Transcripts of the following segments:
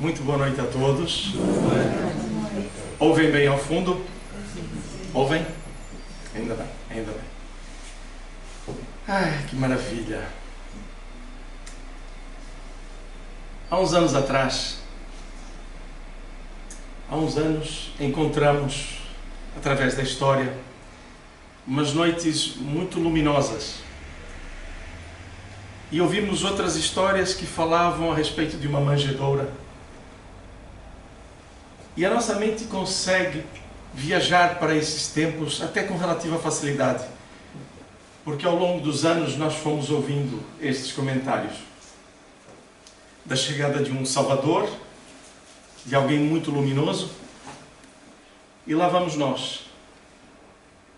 Muito boa noite a todos. Ouvem bem ao fundo? Ouvem? Ainda bem, ainda bem. Ai, que maravilha. Há uns anos atrás, encontramos, através da história, umas noites muito luminosas. E ouvimos outras histórias que falavam a respeito de uma manjedoura. E a nossa mente consegue viajar para esses tempos até com relativa facilidade. Porque ao longo dos anos nós fomos ouvindo estes comentários. Da chegada de um Salvador, de alguém muito luminoso. E lá vamos nós,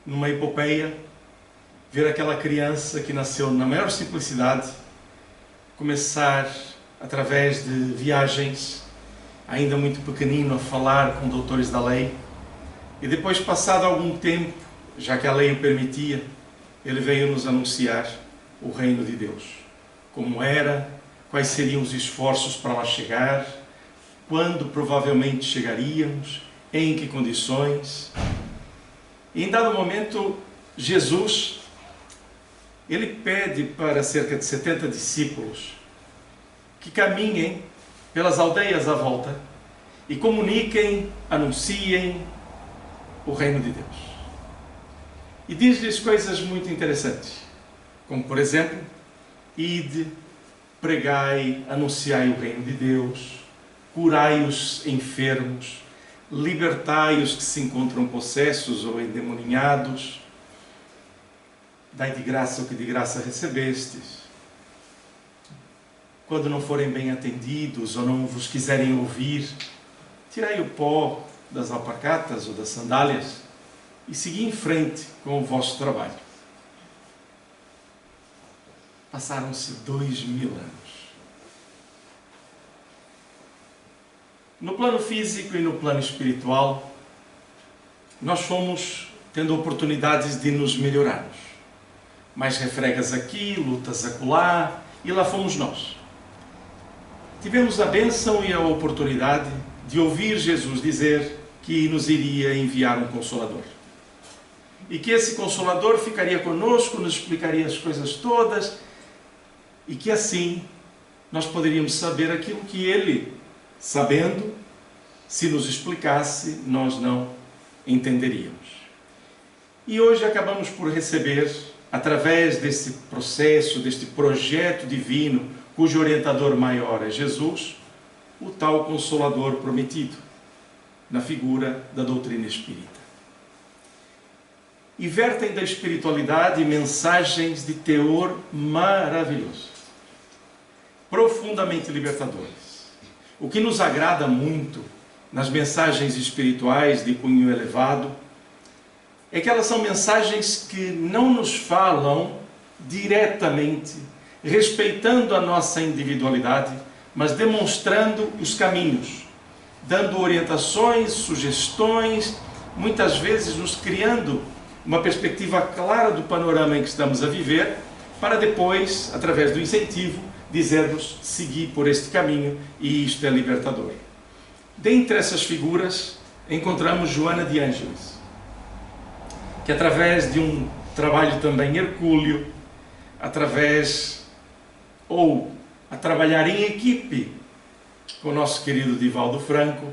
numa epopeia, ver aquela criança que nasceu na maior simplicidade, começar, através de viagens, ainda muito pequenino, a falar com doutores da lei, e depois, passado algum tempo, já que a lei o permitia, ele veio nos anunciar o reino de Deus, como era, quais seriam os esforços para lá chegar, quando provavelmente chegaríamos, em que condições. E em dado momento, Jesus, ele pede para cerca de 70 discípulos que caminhem pelas aldeias à volta e comuniquem, anunciem o reino de Deus. E diz-lhes coisas muito interessantes, como por exemplo, ide, pregai, anunciai o reino de Deus, curai os enfermos, libertai os que se encontram possessos ou endemoninhados, dai de graça o que de graça recebestes. Quando não forem bem atendidos ou não vos quiserem ouvir, tirai o pó das alpargatas ou das sandálias e segui em frente com o vosso trabalho. Passaram-se 2000 anos. No plano físico e no plano espiritual, nós fomos tendo oportunidades de nos melhorarmos. Mais refregas aqui, lutas acolá, e lá fomos nós. Tivemos a bênção e a oportunidade de ouvir Jesus dizer que nos iria enviar um Consolador. E que esse Consolador ficaria conosco, nos explicaria as coisas todas, e que assim nós poderíamos saber aquilo que Ele, sabendo, se nos explicasse, nós não entenderíamos. E hoje acabamos por receber, através desse processo, deste projeto divino, cujo orientador maior é Jesus, o tal Consolador prometido, na figura da doutrina espírita. E vertem da espiritualidade mensagens de teor maravilhoso, profundamente libertadores. O que nos agrada muito nas mensagens espirituais de cunho elevado é que elas são mensagens que não nos falam diretamente, respeitando a nossa individualidade, mas demonstrando os caminhos, dando orientações, sugestões, muitas vezes nos criando uma perspectiva clara do panorama em que estamos a viver, para depois, através do incentivo, dizer-nos, seguir por este caminho, e isto é libertador. Dentre essas figuras, encontramos Joana de Ângeles, que através de um trabalho também hercúleo, a trabalhar em equipe com o nosso querido Divaldo Franco,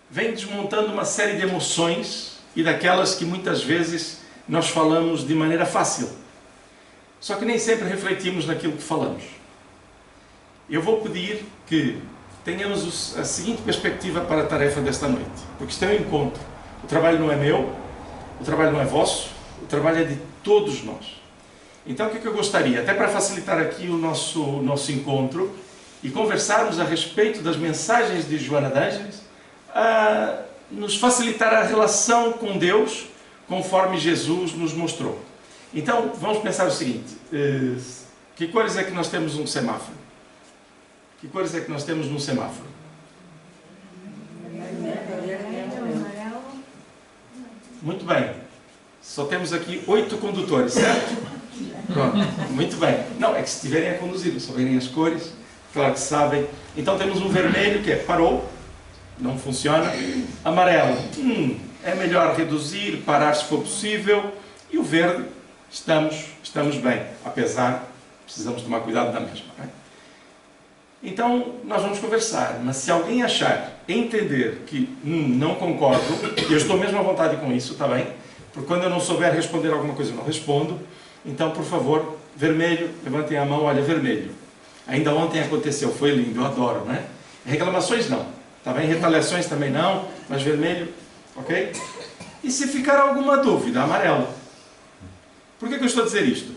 vem desmontando uma série de emoções e daquelas que muitas vezes nós falamos de maneira fácil. Só que nem sempre refletimos naquilo que falamos. Eu vou pedir que tenhamos a seguinte perspectiva para a tarefa desta noite, porque isto é um encontro. O trabalho não é meu, o trabalho não é vosso, o trabalho é de todos nós. Então o que eu gostaria, até para facilitar aqui o nosso encontro e conversarmos a respeito das mensagens de Joana de Ângeles, a nos facilitar a relação com Deus conforme Jesus nos mostrou. Então vamos pensar o seguinte, que cores é que nós temos num semáforo? Que cores é que nós temos num semáforo? Muito bem. Só temos aqui 8 condutores, certo? Pronto, muito bem. Não, é que se estiverem a conduzir, se souberem as cores, Claro que sabem. Então temos um vermelho que é parou, não funciona. Amarelo, é melhor reduzir, parar se for possível. E o verde, estamos bem. Apesar, precisamos tomar cuidado da mesma. Não é? Então, nós vamos conversar. Mas se alguém achar, entender que não concordo, eu estou mesmo à vontade com isso, está bem? Porque quando eu não souber responder alguma coisa, eu não respondo. Então, por favor, vermelho, levantem a mão, olha, vermelho. Ainda ontem aconteceu, foi lindo, eu adoro, não é? Reclamações não, está bem? Retaliações também não, mas vermelho, ok? E se ficar alguma dúvida, amarelo. Por que eu estou a dizer isto?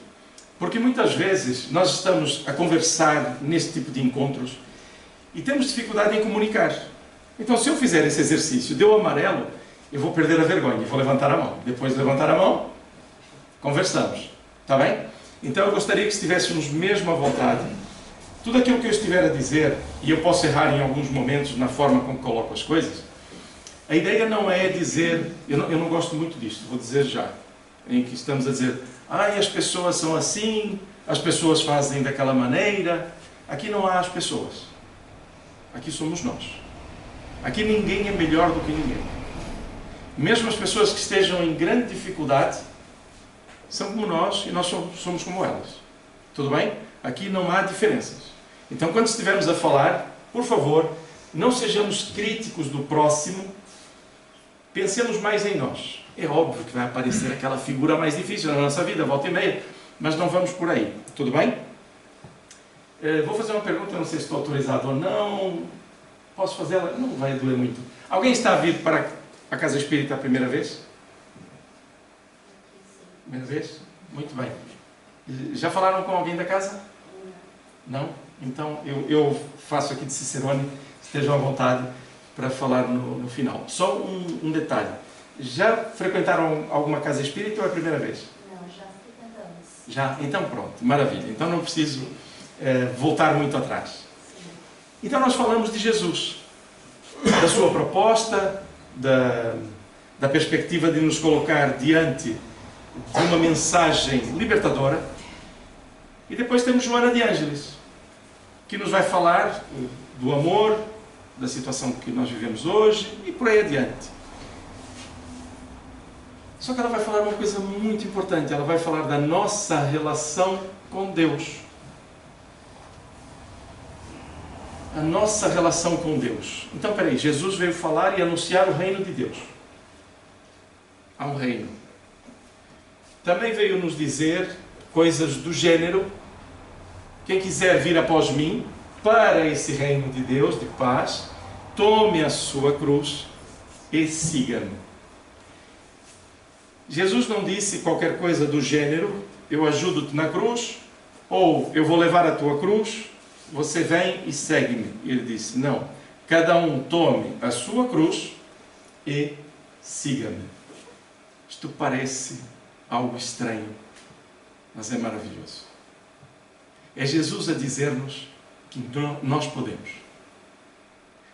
Porque muitas vezes nós estamos a conversar nesse tipo de encontros e temos dificuldade em comunicar. Então, se eu fizer esse exercício, deu amarelo, eu vou perder a vergonha e vou levantar a mão. Depois de levantar a mão, conversamos. Está bem? Então, eu gostaria que estivéssemos mesmo à vontade. Tudo aquilo que eu estiver a dizer, e eu posso errar em alguns momentos na forma como coloco as coisas, a ideia não é dizer, eu não gosto muito disto, vou dizer já, em que estamos a dizer, as pessoas são assim, as pessoas fazem daquela maneira. Aqui não há as pessoas. Aqui somos nós. Aqui ninguém é melhor do que ninguém. Mesmo as pessoas que estejam em grande dificuldade, são como nós e nós somos como elas. Tudo bem? Aqui não há diferenças. Então, quando estivermos a falar, por favor, não sejamos críticos do próximo, pensemos mais em nós. É óbvio que vai aparecer aquela figura mais difícil na nossa vida, volta e meia, mas não vamos por aí. Tudo bem? Vou fazer uma pergunta, não sei se estou autorizado ou não. Posso fazê-la? Não vai doer muito. Alguém está a vir para a Casa Espírita a primeira vez? Primeira vez? Muito bem. Já falaram com alguém da casa? Não? Então eu faço aqui de Cicerone, estejam à vontade para falar no final. Só um detalhe. Já frequentaram alguma casa espírita ou é a primeira vez? Não, já frequentamos. Já? Então pronto, maravilha. Então não preciso voltar muito atrás. Sim. Então nós falamos de Jesus, da sua proposta, da perspectiva de nos colocar diante de uma mensagem libertadora. E depois temos Joana de Ângeles, que nos vai falar do amor, da situação que nós vivemos hoje e por aí adiante. Só que ela vai falar uma coisa muito importante, ela vai falar da nossa relação com Deus. A nossa relação com Deus. Então, peraí, Jesus veio falar e anunciar o reino de Deus. Há um reino. Também veio nos dizer coisas do gênero: quem quiser vir após mim, para esse reino de Deus, de paz, tome a sua cruz e siga-me. Jesus não disse qualquer coisa do gênero: eu ajudo-te na cruz, ou eu vou levar a tua cruz, você vem e segue-me. Ele disse: não, cada um tome a sua cruz e siga-me. Isto parece algo estranho, mas é maravilhoso. É Jesus a dizer-nos que nós podemos.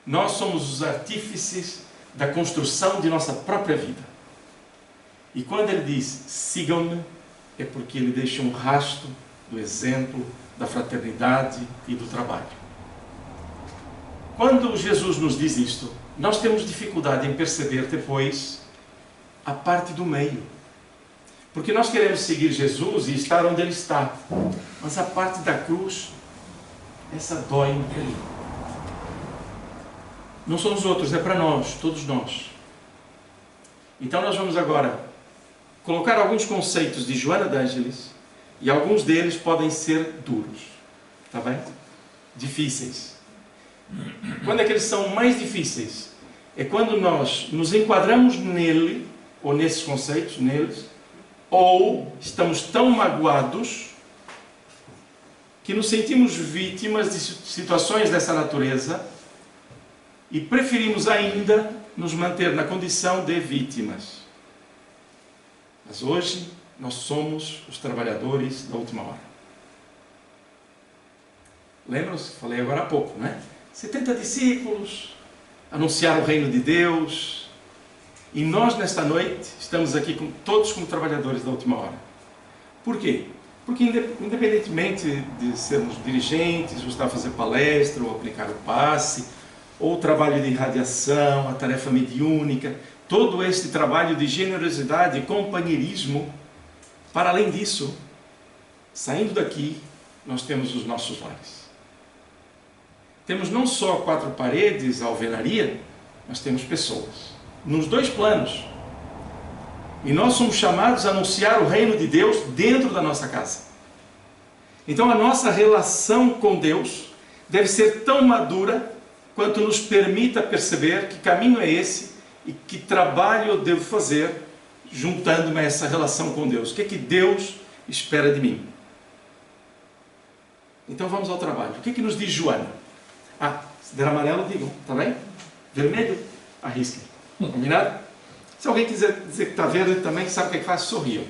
Nós somos os artífices da construção de nossa própria vida. E quando ele diz, sigam-me, é porque ele deixa um rastro do exemplo, da fraternidade e do trabalho. Quando Jesus nos diz isto, nós temos dificuldade em perceber depois a parte do meio. Porque nós queremos seguir Jesus e estar onde Ele está. Mas a parte da cruz, essa dói um bocadinho. Não são os outros, é para nós, todos nós. Então nós vamos agora colocar alguns conceitos de Joana de Ângeles e alguns deles podem ser duros. Está bem? Difíceis. Quando é que eles são mais difíceis? É quando nós nos enquadramos nele, ou nesses conceitos, neles, ou estamos tão magoados que nos sentimos vítimas de situações dessa natureza e preferimos ainda nos manter na condição de vítimas. Mas hoje nós somos os trabalhadores da última hora. Lembram-se? Falei agora há pouco, não é? 70 discípulos anunciaram o reino de Deus. E nós, nesta noite, estamos aqui todos como trabalhadores da última hora. Por quê? Porque independentemente de sermos dirigentes, ou estar a fazer palestra, ou aplicar o passe, ou o trabalho de irradiação, a tarefa mediúnica, todo este trabalho de generosidade e companheirismo, para além disso, saindo daqui, nós temos os nossos lares. Temos não só 4 paredes, a alvenaria, mas temos pessoas, nos 2 planos. E nós somos chamados a anunciar o reino de Deus dentro da nossa casa. Então a nossa relação com Deus deve ser tão madura quanto nos permita perceber que caminho é esse e que trabalho eu devo fazer juntando-me a essa relação com Deus. O que é que Deus espera de mim? Então vamos ao trabalho. O que é que nos diz Joana? Se der amarelo, digam, está bem? Vermelho, arrisquem. Combinado? Se alguém quiser dizer que está verde também, sabe o que é que faz? Sorriam.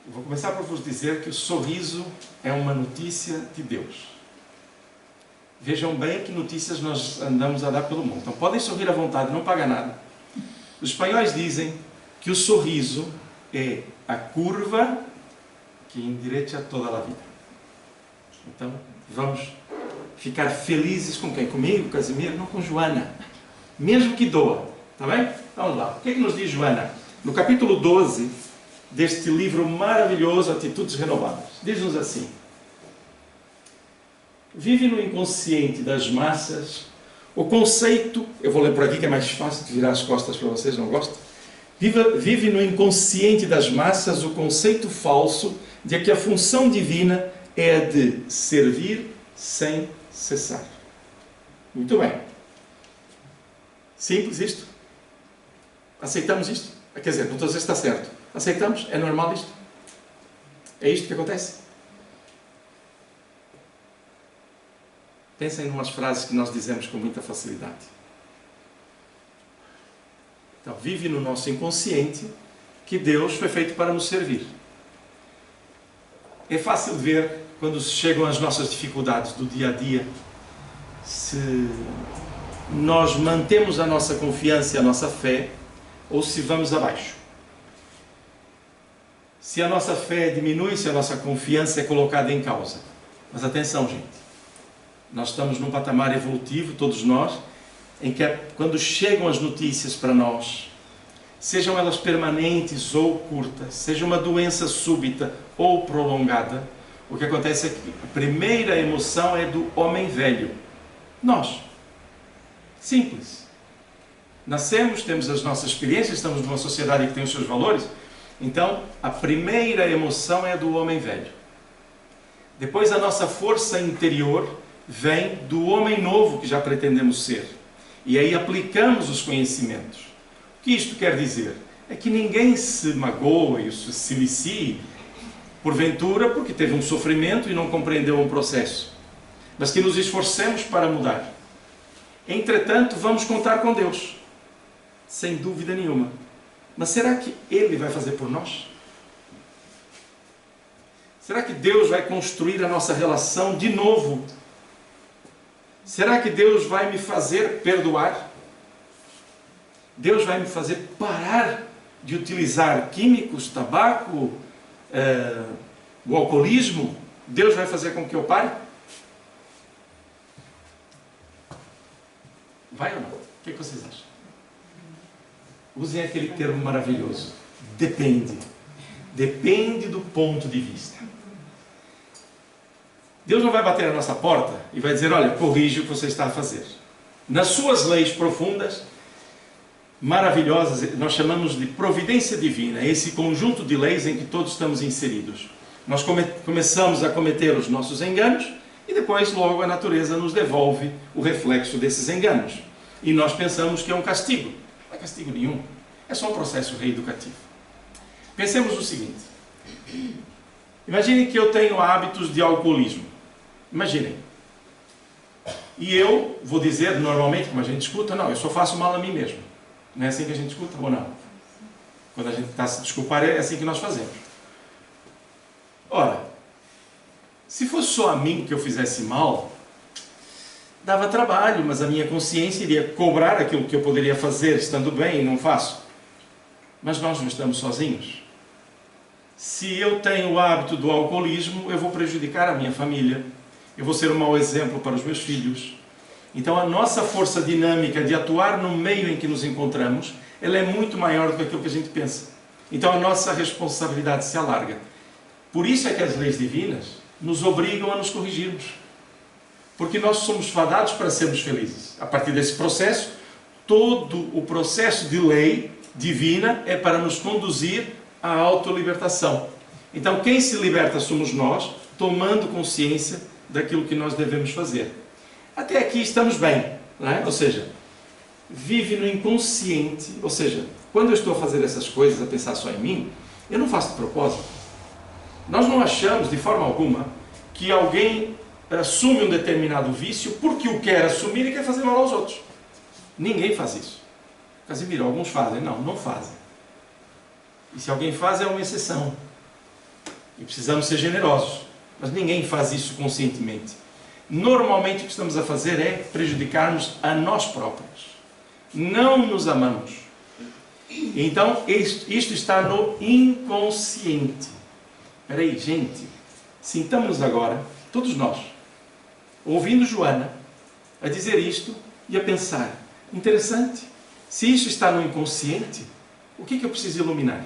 Vou começar por vos dizer que o sorriso é uma notícia de Deus. Vejam bem que notícias nós andamos a dar pelo mundo. Então podem sorrir à vontade, não paga nada. Os espanhóis dizem que o sorriso é a curva que endireita toda a vida. Então vamos ficar felizes com quem? Comigo, Casimiro? Não, com Joana. Mesmo que doa. Está bem? Vamos lá. O que é que nos diz Joana? No capítulo 12 deste livro maravilhoso, Atitudes Renovadas. Diz-nos assim: vive no inconsciente das massas o conceito, eu vou ler por aqui que é mais fácil de virar as costas para vocês, não gostam? Vive no inconsciente das massas o conceito falso de que a função divina é a de servir sem cessar. Muito bem. Simples isto? Aceitamos isto? Quer dizer, não estou a dizer se está certo. Aceitamos? É normal isto? É isto que acontece? Pensem em umas frases que nós dizemos com muita facilidade. Então, vive no nosso inconsciente que Deus foi feito para nos servir. É fácil ver quando chegam as nossas dificuldades do dia a dia, se nós mantemos a nossa confiança e a nossa fé, ou se vamos abaixo. Se a nossa fé diminui, se a nossa confiança é colocada em causa. Mas atenção, gente. Nós estamos num patamar evolutivo, todos nós, em que quando chegam as notícias para nós, sejam elas permanentes ou curtas, seja uma doença súbita ou prolongada, o que acontece é que a primeira emoção é do homem velho. Nós. Simples. Nascemos, temos as nossas experiências, estamos numa sociedade que tem os seus valores, então a primeira emoção é do homem velho. Depois a nossa força interior vem do homem novo que já pretendemos ser. E aí aplicamos os conhecimentos. O que isto quer dizer? É que ninguém se magoa e se silicie, porventura, porque teve um sofrimento e não compreendeu um processo. Mas que nos esforcemos para mudar. Entretanto, vamos contar com Deus. Sem dúvida nenhuma. Mas será que Ele vai fazer por nós? Será que Deus vai construir a nossa relação de novo? Será que Deus vai me fazer perdoar? Deus vai me fazer parar de utilizar químicos, tabaco, o alcoolismo? Deus vai fazer com que eu pare? Vai ou não? O que vocês acham? Usem aquele termo maravilhoso. Depende. Depende do ponto de vista. Deus não vai bater na nossa porta e vai dizer, olha, corrige o que você está a fazer. Nas suas leis profundas, maravilhosas, nós chamamos de providência divina, esse conjunto de leis em que todos estamos inseridos. Nós começamos a cometer os nossos enganos e depois logo a natureza nos devolve o reflexo desses enganos. E nós pensamos que é um castigo. Não é castigo nenhum. É só um processo reeducativo. Pensemos o seguinte. Imaginem que eu tenho hábitos de alcoolismo. Imaginem. E eu vou dizer, normalmente, como a gente escuta, não, eu só faço mal a mim mesmo. Não é assim que a gente escuta ou não? Quando a gente está a se desculpar, é assim que nós fazemos. Ora, se fosse só a mim que eu fizesse mal, dava trabalho, mas a minha consciência iria cobrar aquilo que eu poderia fazer estando bem e não faço. Mas nós não estamos sozinhos. Se eu tenho o hábito do alcoolismo, eu vou prejudicar a minha família, eu vou ser um mau exemplo para os meus filhos. Então a nossa força dinâmica de atuar no meio em que nos encontramos, ela é muito maior do que aquilo que a gente pensa. Então a nossa responsabilidade se alarga. Por isso é que as leis divinas nos obrigam a nos corrigirmos. Porque nós somos fadados para sermos felizes. A partir desse processo, todo o processo de lei divina é para nos conduzir à autolibertação. Então quem se liberta somos nós, tomando consciência daquilo que nós devemos fazer. Até aqui estamos bem, não é? Ou seja, vive no inconsciente, ou seja, quando eu estou a fazer essas coisas, a pensar só em mim, eu não faço de propósito. Nós não achamos de forma alguma que alguém assume um determinado vício porque o quer assumir e quer fazer mal aos outros. Ninguém faz isso. Casimiro, alguns fazem. Não, não fazem. E se alguém faz, é uma exceção. E precisamos ser generosos. Mas ninguém faz isso conscientemente. Normalmente o que estamos a fazer é prejudicarmos a nós próprios. Não nos amamos. Então, isto está no inconsciente. Espera aí, gente. Sintamos-nos agora, todos nós, ouvindo Joana, a dizer isto e a pensar, interessante, se isso está no inconsciente, o que é que eu preciso iluminar?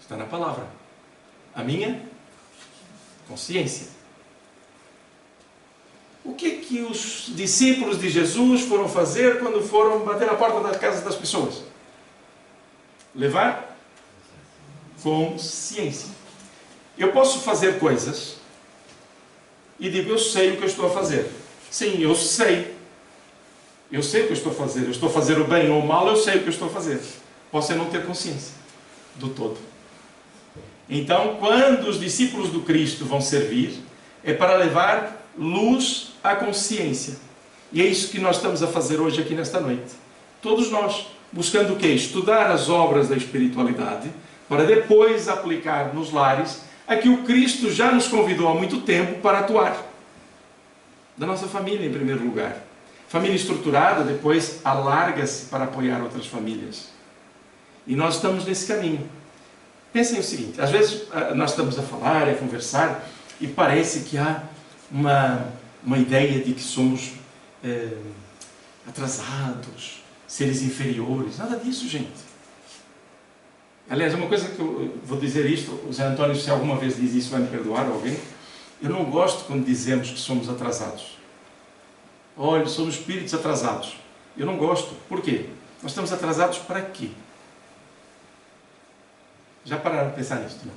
Está na palavra. A minha consciência. O que é que os discípulos de Jesus foram fazer quando foram bater na porta das casas das pessoas? Levar consciência. Eu posso fazer coisas e digo, eu sei o que eu estou a fazer. Sim, eu sei. Eu sei o que eu estou a fazer. Eu estou a fazer o bem ou o mal, eu sei o que eu estou a fazer. Posso não ter consciência do todo. Então, quando os discípulos do Cristo vão servir, é para levar luz à consciência. E é isso que nós estamos a fazer hoje aqui nesta noite. Todos nós, buscando o quê? Estudar as obras da espiritualidade, para depois aplicar nos lares a que o Cristo já nos convidou há muito tempo para atuar. Da nossa família, em primeiro lugar. Família estruturada, depois alarga-se para apoiar outras famílias. E nós estamos nesse caminho. Pensem o seguinte, às vezes nós estamos a falar, a conversar, e parece que há uma ideia de que somos atrasados, seres inferiores. Nada disso, gente. Aliás, uma coisa que eu vou dizer isto, o Zé António, se alguma vez diz isso, vai me perdoar alguém. Eu não gosto quando dizemos que somos atrasados. Olha, somos espíritos atrasados. Eu não gosto. Por quê? Nós estamos atrasados para quê? Já pararam de pensar nisto? Não?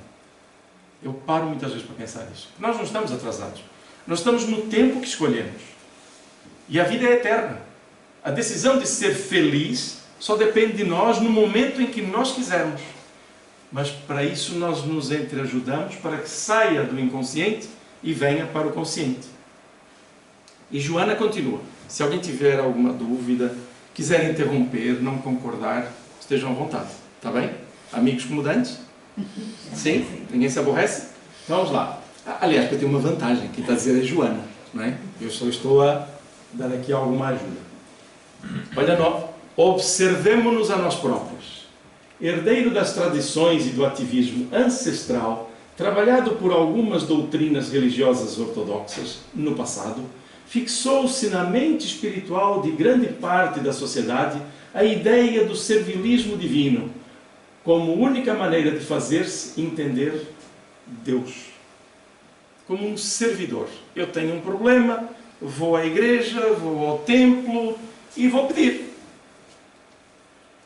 Eu paro muitas vezes para pensar nisso. Nós não estamos atrasados. Nós estamos no tempo que escolhemos. E a vida é eterna. A decisão de ser feliz só depende de nós no momento em que nós quisermos. Mas para isso nós nos entreajudamos para que saia do inconsciente e venha para o consciente. E Joana continua. Se alguém tiver alguma dúvida, quiser interromper, não concordar, estejam à vontade. Está bem? Amigos comudantes? Sim? Ninguém se aborrece? Então vamos lá. Aliás, eu tenho uma vantagem. Quem está a dizer é Joana. Não é? Eu só estou a dar aqui alguma ajuda. Olha, observemo-nos a nós próprios. Herdeiro das tradições e do ativismo ancestral, trabalhado por algumas doutrinas religiosas ortodoxas no passado, fixou-se na mente espiritual de grande parte da sociedade a ideia do servilismo divino, como única maneira de fazer-se entender Deus. Como um servidor. Eu tenho um problema, vou à igreja, vou ao templo e vou pedir.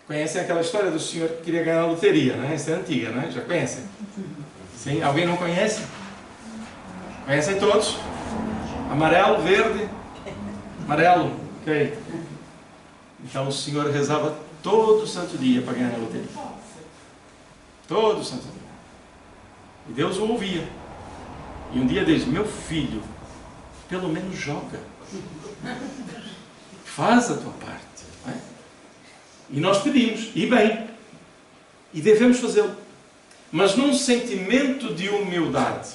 Conhecem aquela história do senhor que queria ganhar a loteria, não é? Essa é antiga, não é? Já conhecem? Sim? Alguém não conhece? Conhecem todos? Amarelo, verde? Amarelo? Ok. Então o senhor rezava todo santo dia para ganhar a loteria. Todo santo dia. E Deus o ouvia. E um dia diz, meu filho, pelo menos joga. Faz a tua parte. Não é? E nós pedimos, e bem, e devemos fazê-lo, mas num sentimento de humildade,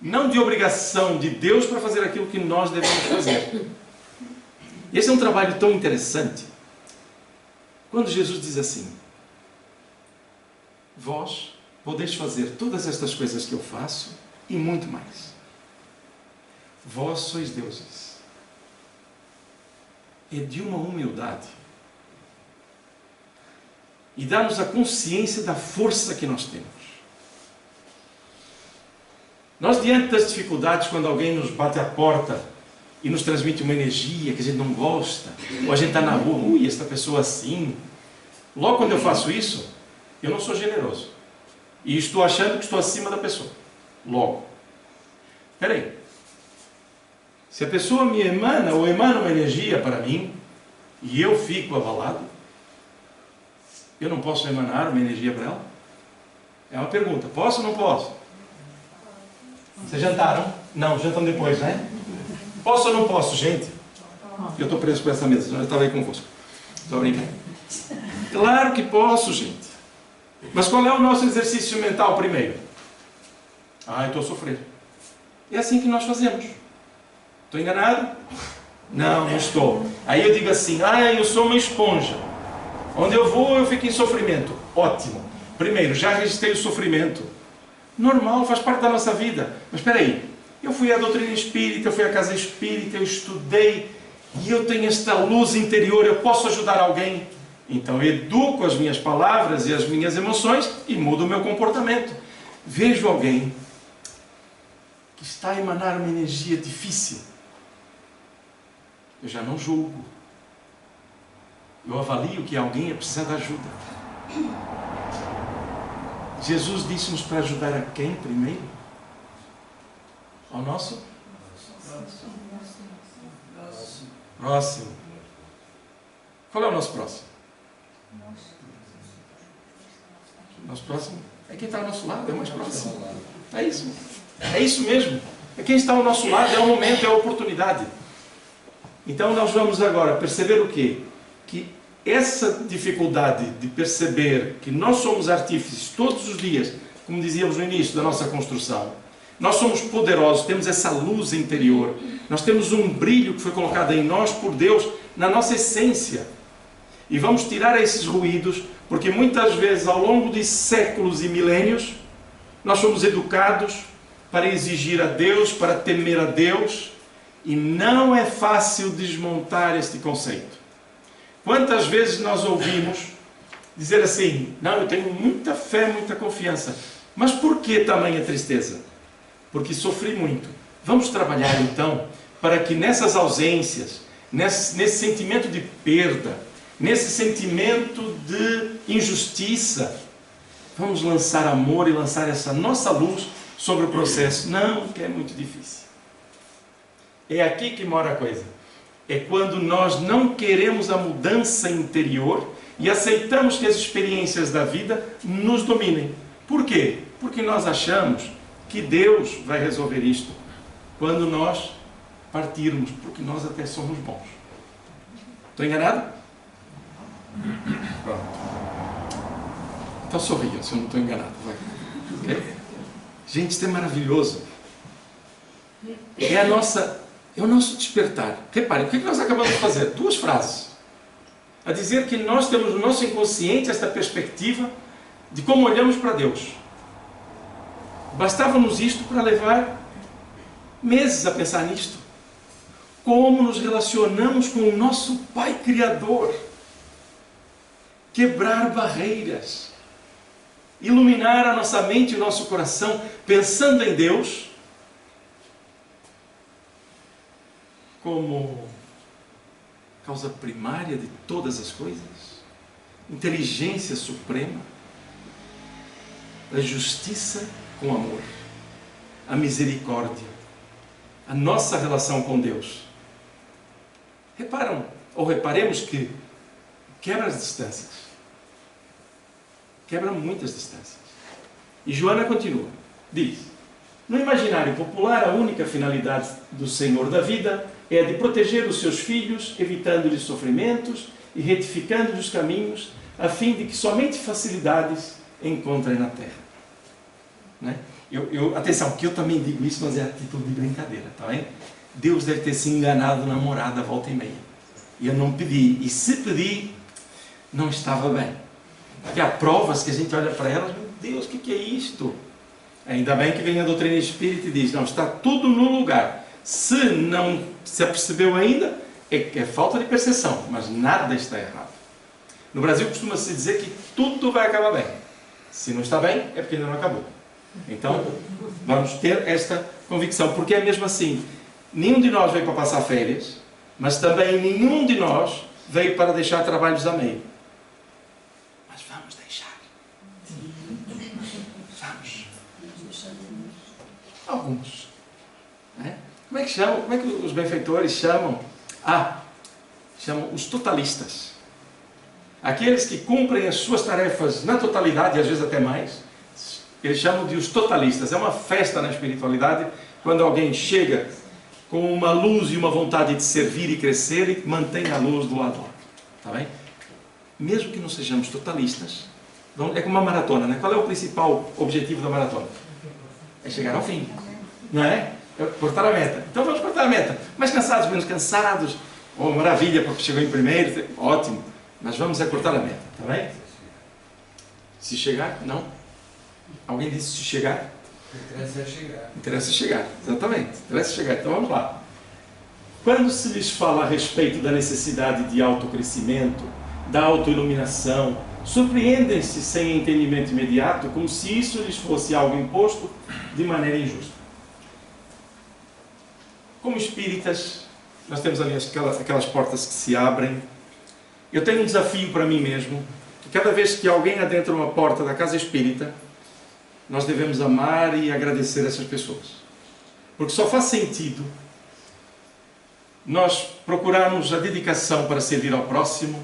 não de obrigação de Deus para fazer aquilo que nós devemos fazer. Esse é um trabalho tão interessante, quando Jesus diz assim, vós podeis fazer todas estas coisas que eu faço e muito mais. Vós sois deuses. É de uma humildade. E dá-nos a consciência da força que nós temos. Nós, diante das dificuldades, quando alguém nos bate à porta e nos transmite uma energia que a gente não gosta, ou a gente está na rua, ui, esta pessoa assim. Logo quando eu faço isso, eu não sou generoso. E estou achando que estou acima da pessoa. Logo. Espera aí. Se a pessoa me emana ou emana uma energia para mim, e eu fico abalado, eu não posso emanar uma energia para ela? É uma pergunta. Posso ou não posso? Vocês jantaram? Não, jantam depois, né? Posso ou não posso, gente? Eu estou preso para essa mesa, eu estava aí convosco. Estou brincando. Claro que posso, gente. Mas qual é o nosso exercício mental primeiro? Ah, eu estou a sofrer. É assim que nós fazemos. Estou enganado? Não, não estou. Aí eu digo assim, eu sou uma esponja. Onde eu vou, eu fico em sofrimento. Ótimo. Primeiro, já registrei o sofrimento. Normal, faz parte da nossa vida. Mas espera aí, eu fui à doutrina espírita, eu fui à casa espírita, eu estudei, e eu tenho esta luz interior, eu posso ajudar alguém. Então eu educo as minhas palavras e as minhas emoções e mudo o meu comportamento. Vejo alguém que está a emanar uma energia difícil. Eu já não julgo. Eu avalio que alguém precisa de ajuda. Jesus disse-nos para ajudar a quem primeiro? Ao nosso? Próximo. Qual é o nosso próximo? Nosso próximo é quem está ao nosso lado, é o mais próximo. É isso. É isso mesmo. É quem está ao nosso lado, é o momento, é a oportunidade. Então nós vamos agora perceber o quê? Que essa dificuldade de perceber que nós somos artífices todos os dias, como dizíamos no início da nossa construção, nós somos poderosos, temos essa luz interior, nós temos um brilho que foi colocado em nós por Deus, na nossa essência. E vamos tirar esses ruídos, porque muitas vezes ao longo de séculos e milênios, nós somos educados para exigir a Deus, para temer a Deus, e não é fácil desmontar este conceito. Quantas vezes nós ouvimos dizer assim, não, eu tenho muita fé, muita confiança, mas por que tamanha tristeza? Porque sofri muito. Vamos trabalhar então para que nessas ausências, nesse sentimento de perda, nesse sentimento de injustiça, vamos lançar amor e lançar essa nossa luz sobre o processo. Não, que é muito difícil. É aqui que mora a coisa. É quando nós não queremos a mudança interior e aceitamos que as experiências da vida nos dominem. Por quê? Porque nós achamos que Deus vai resolver isto quando nós partirmos, porque nós até somos bons. Estou enganado? Pronto. Então sorria, se eu não estou enganado. Vai. Okay? Gente, isso é maravilhoso. É o nosso despertar. Reparem, o que nós acabamos de fazer? 2 frases. A dizer que nós temos no nosso inconsciente esta perspectiva de como olhamos para Deus. Bastava-nos isto para levar meses a pensar nisto. Como nos relacionamos com o nosso Pai Criador. Quebrar barreiras. Iluminar a nossa mente e o nosso coração pensando em Deus como causa primária de todas as coisas, inteligência suprema, a justiça com amor, a misericórdia, a nossa relação com Deus. Reparemos que quebra as distâncias, quebra muitas distâncias. E Joana continua, diz: no imaginário popular, a única finalidade do Senhor da vida é a de proteger os seus filhos, evitando-lhes sofrimentos e retificando-lhes os caminhos, a fim de que somente facilidades encontrem na terra. Né? Atenção, que eu também digo isso, mas é a título de brincadeira, tá bem? Deus deve ter se enganado na morada volta e meia. E eu não pedi, e se pedi, não estava bem. Porque há provas que a gente olha para elas, meu Deus, o que é isto? Ainda bem que vem a doutrina espírita e diz, não, está tudo no lugar. Se não se apercebeu ainda, é falta de percepção, mas nada está errado. No Brasil costuma-se dizer que tudo vai acabar bem. Se não está bem, é porque ainda não acabou. Então, vamos ter esta convicção, porque é mesmo assim. Nenhum de nós veio para passar férias, mas também nenhum de nós veio para deixar trabalhos a meio. Mas vamos deixar. Vamos. Alguns. Como é que chamam? Como é que os benfeitores chamam? Chamam os totalistas. Aqueles que cumprem as suas tarefas na totalidade, e às vezes até mais, eles chamam de os totalistas. É uma festa na espiritualidade quando alguém chega com uma luz e uma vontade de servir e crescer e mantém a luz do lado lá. Está bem? Mesmo que não sejamos totalistas, é como uma maratona, né? Qual é o principal objetivo da maratona? É chegar ao fim. Não é? É cortar a meta. Então vamos cortar a meta. Mais cansados, menos cansados. Oh, maravilha, porque chegou em primeiro. Ótimo. Mas vamos cortar a meta. Está bem? Se chegar, não. Alguém disse se chegar? Interessa chegar. Interessa chegar, exatamente. Interessa chegar. Então vamos lá. Quando se lhes fala a respeito da necessidade de autocrescimento, da autoiluminação, surpreendem-se sem entendimento imediato, como se isso lhes fosse algo imposto de maneira injusta. Como espíritas, nós temos ali aquelas portas que se abrem. Eu tenho um desafio para mim mesmo, que cada vez que alguém adentra uma porta da casa espírita, nós devemos amar e agradecer essas pessoas. Porque só faz sentido nós procurarmos a dedicação para servir ao próximo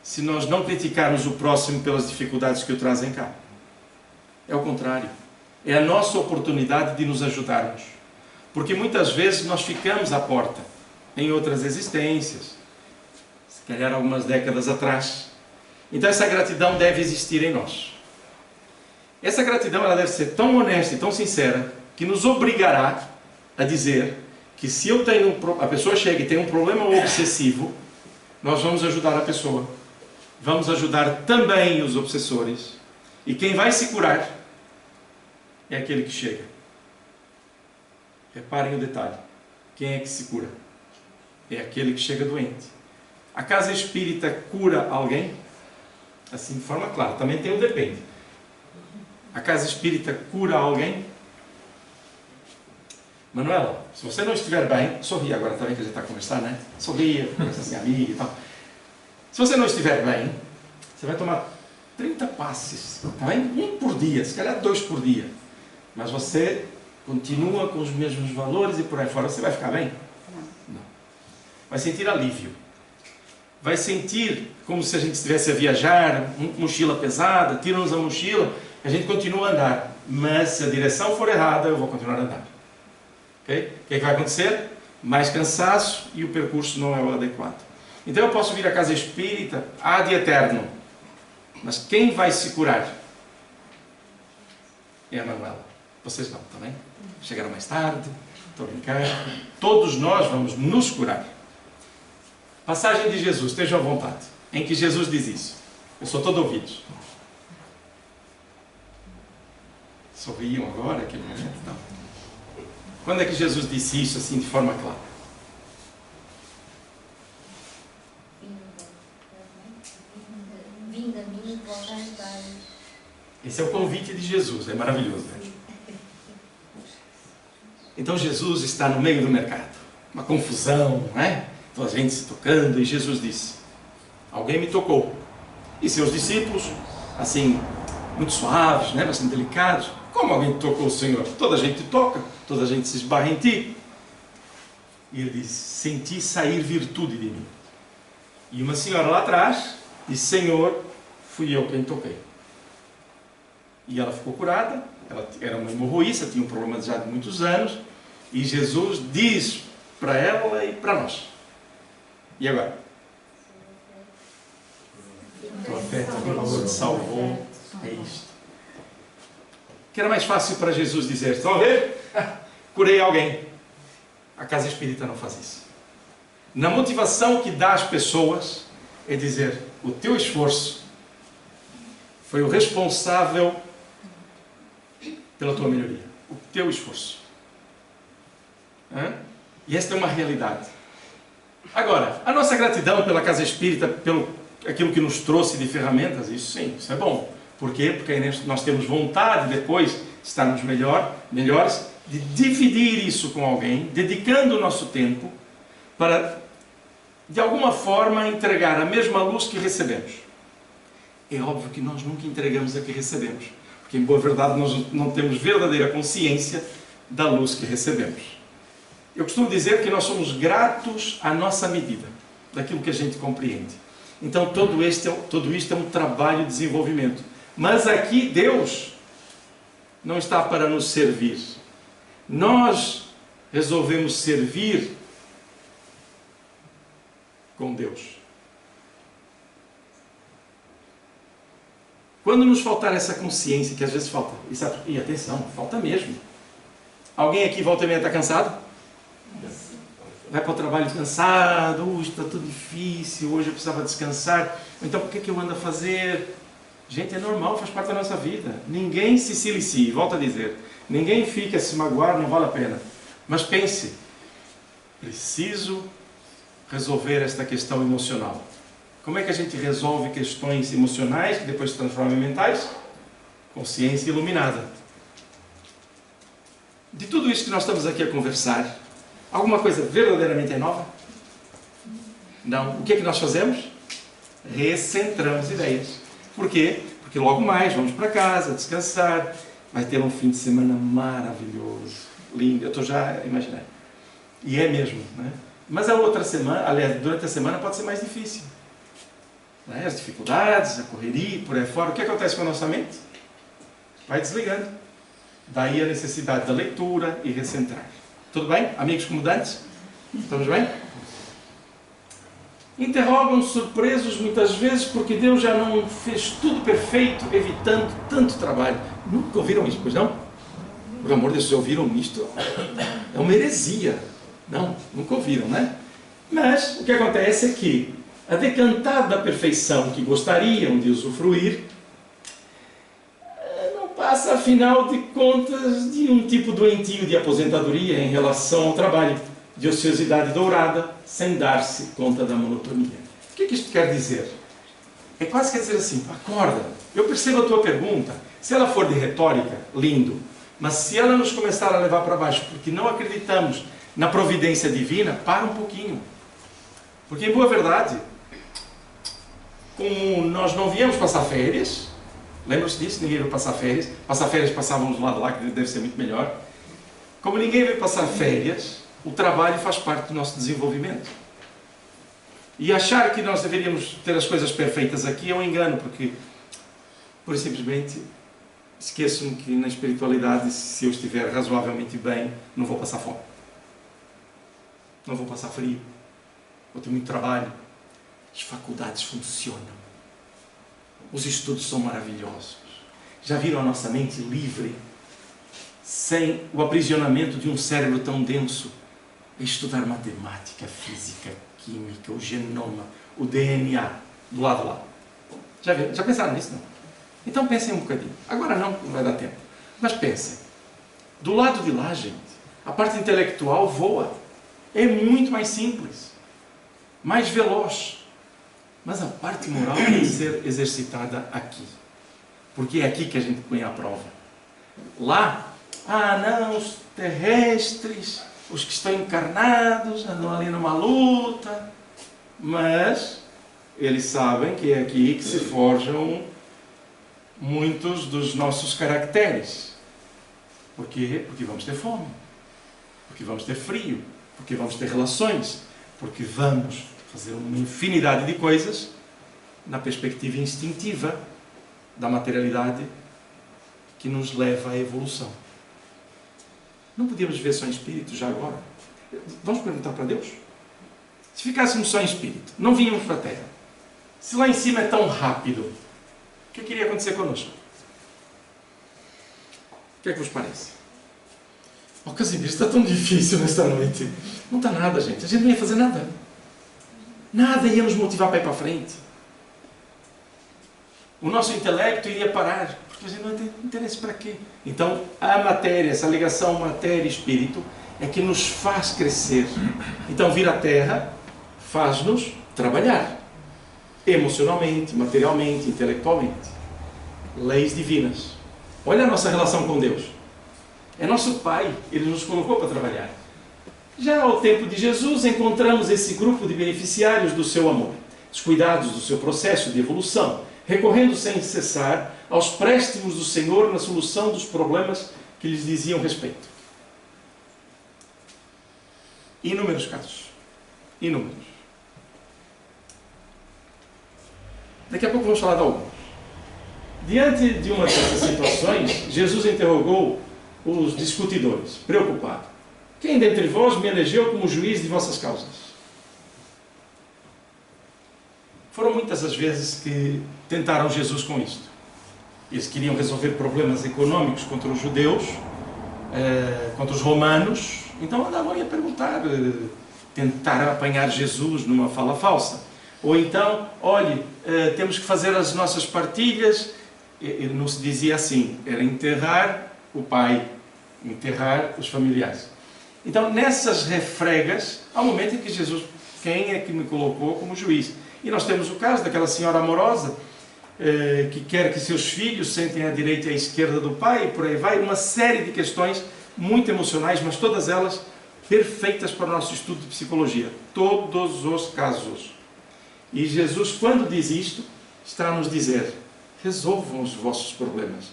se nós não criticarmos o próximo pelas dificuldades que o trazem cá. É o contrário. É a nossa oportunidade de nos ajudarmos. Porque muitas vezes nós ficamos à porta em outras existências, se calhar algumas décadas atrás. Então essa gratidão deve existir em nós. Essa gratidão ela deve ser tão honesta e tão sincera que nos obrigará a dizer que se a pessoa chega e tem um problema obsessivo, nós vamos ajudar a pessoa. Vamos ajudar também os obsessores. E quem vai se curar é aquele que chega. Reparem o detalhe. Quem é que se cura? É aquele que chega doente. A casa espírita cura alguém? Assim, de forma clara. Também tem o depende. A casa espírita cura alguém? Manuela, se você não estiver bem, sorria agora também que a gente está a conversar, né? Sorria, conversa assim, amiga e tal. Se você não estiver bem, você vai tomar 30 passes, tá bem? Um por dia, se calhar 2 por dia. Mas você continua com os mesmos valores e por aí fora, você vai ficar bem? Não. Vai sentir alívio. Vai sentir como se a gente estivesse a viajar, mochila pesada, tira-nos a mochila, a gente continua a andar. Mas se a direção for errada, eu vou continuar a andar. Okay? O que é que vai acontecer? Mais cansaço e o percurso não é o adequado. Então eu posso vir à casa espírita ad eterno. Mas quem vai se curar? É a Manuela. Vocês não, tá bem? Chegaram mais tarde, estou brincando. Todos nós vamos nos curar. Passagem de Jesus, estejam à vontade, em que Jesus diz isso. Eu sou todo ouvidos. Sorriam agora, aquele momento? Não. Quando é que Jesus disse isso assim de forma clara? Vinda a mim, vós estáis. Esse é o convite de Jesus, é maravilhoso, né? Então Jesus está no meio do mercado, uma confusão, não é? Toda a gente se tocando, e Jesus disse: alguém me tocou. E seus discípulos, assim, muito suaves, né? Bastante delicados: como alguém tocou o Senhor? Toda a gente toca, toda a gente se esbarra em ti. E ele disse: senti sair virtude de mim. E uma senhora lá atrás disse: Senhor, fui eu quem toquei. E ela ficou curada. Ela era uma hemorroísta, tinha um problema já de muitos anos. E Jesus diz para ela e para nós: e agora? Tua fé te salvou. É isto. Que era mais fácil para Jesus dizer: estão a ver? Curei alguém. A casa espírita não faz isso. Na motivação que dá às pessoas é dizer: o teu esforço foi o responsável pela tua melhoria. O teu esforço. E esta é uma realidade. Agora, a nossa gratidão pela Casa Espírita, pelo aquilo que nos trouxe de ferramentas, isso sim, isso é bom. Por quê? Porque aí nós temos vontade depois de estarmos melhores, de dividir isso com alguém, dedicando o nosso tempo para, de alguma forma, entregar a mesma luz que recebemos. É óbvio que nós nunca entregamos a que recebemos, porque em boa verdade nós não temos verdadeira consciência da luz que recebemos. Eu costumo dizer que nós somos gratos à nossa medida, daquilo que a gente compreende. Então tudo isto é um trabalho de desenvolvimento. Mas aqui Deus não está para nos servir. Nós resolvemos servir com Deus. Quando nos faltar essa consciência, que às vezes falta, e atenção, falta mesmo. Alguém aqui volta e meia está cansado? Vai para o trabalho cansado, está tudo difícil, hoje eu precisava descansar, então por que eu ando a fazer? Gente, é normal, faz parte da nossa vida. Ninguém se silicie, volto a dizer, ninguém fica a se magoar, não vale a pena. Mas pense, preciso resolver esta questão emocional. Como é que a gente resolve questões emocionais que depois se transformam em mentais? Consciência iluminada. De tudo isso que nós estamos aqui a conversar, alguma coisa verdadeiramente é nova? Não. O que é que nós fazemos? Recentramos ideias. Por quê? Porque logo mais vamos para casa, descansar, vai ter um fim de semana maravilhoso, lindo, eu estou já a imaginar. E é mesmo, né? Mas a outra semana, aliás, durante a semana pode ser mais difícil. Né? As dificuldades, a correria, por aí fora. O que acontece com a nossa mente? Vai desligando. Daí a necessidade da leitura e recentrar. Tudo bem? Amigos comandantes? Estamos bem? Interrogam surpresos muitas vezes porque Deus já não fez tudo perfeito, evitando tanto trabalho. Nunca ouviram isso, pois não? Por amor de Deus, já ouviram isto? É uma heresia. Não, nunca ouviram, né? Mas o que acontece é que, a decantar da perfeição que gostariam de usufruir, não passa, afinal de contas, de um tipo doentio de aposentadoria em relação ao trabalho, de ociosidade dourada, sem dar-se conta da monotonia. O que isto quer dizer? É quase quer dizer assim, acorda, eu percebo a tua pergunta, se ela for de retórica, lindo, mas se ela nos começar a levar para baixo, porque não acreditamos na providência divina, para um pouquinho. Porque, em boa verdade, como nós não viemos passar férias, lembram-se disso? Ninguém veio passar férias passávamos do lado lá, que deve ser muito melhor. Como ninguém veio passar férias, o trabalho faz parte do nosso desenvolvimento. E achar que nós deveríamos ter as coisas perfeitas aqui é um engano, porque, por simplesmente, esqueço-me que na espiritualidade, se eu estiver razoavelmente bem, não vou passar fome. Não vou passar frio. Vou ter muito trabalho. As faculdades funcionam. Os estudos são maravilhosos. Já viram a nossa mente livre? Sem o aprisionamento de um cérebro tão denso? É estudar matemática, física, química, o genoma, o DNA, do lado lá. Já pensaram nisso, não? Então pensem um bocadinho. Agora não vai dar tempo. Mas pensem. Do lado de lá, gente, a parte intelectual voa. É muito mais simples. Mais veloz. Mas a parte moral tem que ser exercitada aqui. Porque é aqui que a gente põe à prova. Lá, não, os terrestres, os que estão encarnados, andam ali numa luta. Mas eles sabem que é aqui que se forjam muitos dos nossos caracteres. Por quê? Porque vamos ter fome. Porque vamos ter frio. Porque vamos ter relações. Porque vamos fazer uma infinidade de coisas na perspectiva instintiva da materialidade que nos leva à evolução. Não podíamos viver só em espírito já agora? Vamos perguntar para Deus? Se ficássemos só em espírito, não vínhamos para a Terra, se lá em cima é tão rápido, o que iria acontecer connosco? O que é que vos parece? Oh, Casimiro, está tão difícil nesta noite. Não está nada, gente. A gente não ia fazer nada. Nada ia nos motivar para ir para a frente. O nosso intelecto iria parar, porque a gente não tem interesse para quê? Então, a matéria, essa ligação matéria-espírito, é que nos faz crescer. Então, vir à Terra faz-nos trabalhar, emocionalmente, materialmente, intelectualmente. Leis divinas. Olha a nossa relação com Deus. É nosso Pai, Ele nos colocou para trabalhar. Já ao tempo de Jesus, encontramos esse grupo de beneficiários do seu amor, descuidados do seu processo de evolução, recorrendo sem cessar aos préstimos do Senhor na solução dos problemas que lhes diziam respeito. Inúmeros casos. Inúmeros. Daqui a pouco vamos falar de alguns. Diante de uma dessas situações, Jesus interrogou os discutidores, preocupado. Quem dentre vós me elegeu como juiz de vossas causas? Foram muitas as vezes que tentaram Jesus com isto. Eles queriam resolver problemas econômicos contra os judeus, contra os romanos. Então andavam a perguntar, tentar apanhar Jesus numa fala falsa. Ou então, olhe, temos que fazer as nossas partilhas. Ele não se dizia assim, era enterrar o pai, enterrar os familiares. Então, nessas refregas, há um momento em que Jesus, quem é que me colocou como juiz? E nós temos o caso daquela senhora amorosa, que quer que seus filhos sentem à direita e à esquerda do pai, e por aí vai, uma série de questões muito emocionais, mas todas elas perfeitas para o nosso estudo de psicologia. Todos os casos. E Jesus, quando diz isto, está a nos dizer, resolvam os vossos problemas.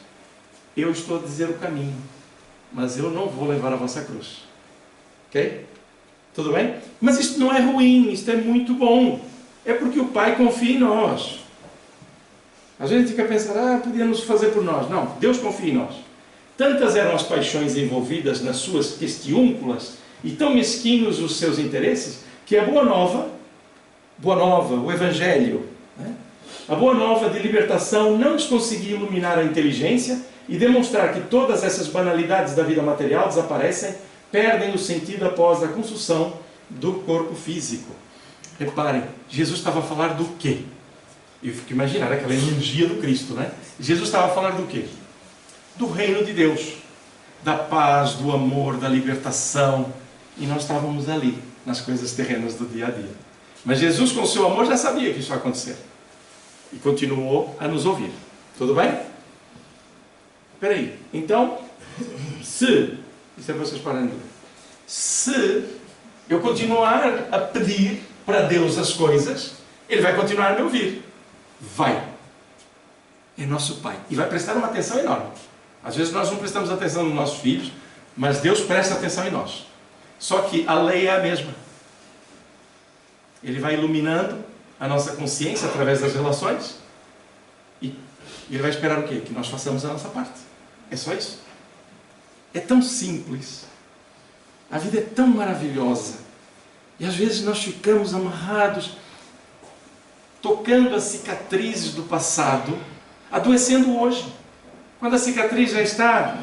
Eu estou a dizer o caminho, mas eu não vou levar a vossa cruz. Ok? Tudo bem? Mas isto não é ruim, isto é muito bom. É porque o Pai confia em nós. A gente fica a pensar, podíamos fazer por nós. Não, Deus confia em nós. Tantas eram as paixões envolvidas nas suas questiúnculas e tão mesquinhos os seus interesses, que a boa nova, o Evangelho, né? A boa nova de libertação não lhes conseguia iluminar a inteligência e demonstrar que todas essas banalidades da vida material desaparecem, perdem o sentido após a construção do corpo físico. Reparem, Jesus estava a falar do quê? Eu fico imaginando aquela energia do Cristo, né? Jesus estava a falar do quê? Do reino de Deus, da paz, do amor, da libertação. E nós estávamos ali, nas coisas terrenas do dia a dia. Mas Jesus, com o seu amor, já sabia que isso ia acontecer. E continuou a nos ouvir. Tudo bem? Espera aí. Então, se... Isso é para vocês pararem de ler. Se eu continuar a pedir para Deus as coisas, Ele vai continuar a me ouvir. Vai. É nosso Pai. E vai prestar uma atenção enorme. Às vezes nós não prestamos atenção nos nossos filhos, mas Deus presta atenção em nós. Só que a lei é a mesma. Ele vai iluminando a nossa consciência através das relações e Ele vai esperar o quê? Que nós façamos a nossa parte. É só isso. É tão simples. A vida é tão maravilhosa. E às vezes nós ficamos amarrados, tocando as cicatrizes do passado, adoecendo hoje. Quando a cicatriz já está,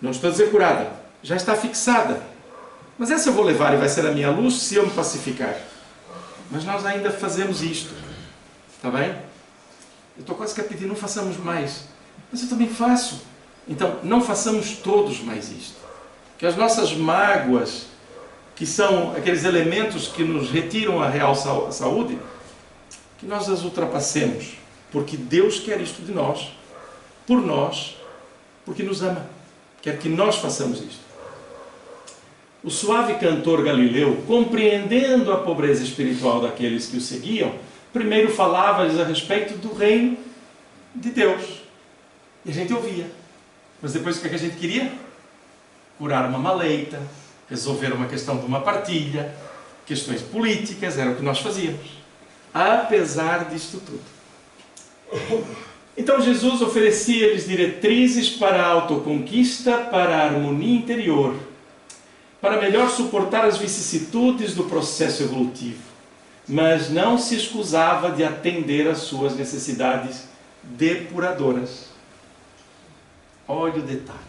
não estou a dizer curada, já está fixada. Mas essa eu vou levar e vai ser a minha luz se eu me pacificar. Mas nós ainda fazemos isto. Está bem? Eu estou quase que a pedir, não façamos mais. Mas eu também faço. Então, não façamos todos mais isto. Que as nossas mágoas, que são aqueles elementos que nos retiram a real saúde, que nós as ultrapassemos. Porque Deus quer isto de nós, por nós, porque nos ama. Quer que nós façamos isto. O suave cantor Galileu, compreendendo a pobreza espiritual daqueles que o seguiam, primeiro falava-lhes a respeito do reino de Deus. E a gente ouvia. Mas depois o que a gente queria? Curar uma maleita, resolver uma questão de uma partilha, questões políticas, era o que nós fazíamos. Apesar disto tudo. Então Jesus oferecia-lhes diretrizes para a autoconquista, para a harmonia interior, para melhor suportar as vicissitudes do processo evolutivo, mas não se escusava de atender às suas necessidades depuradoras. Olha o detalhe.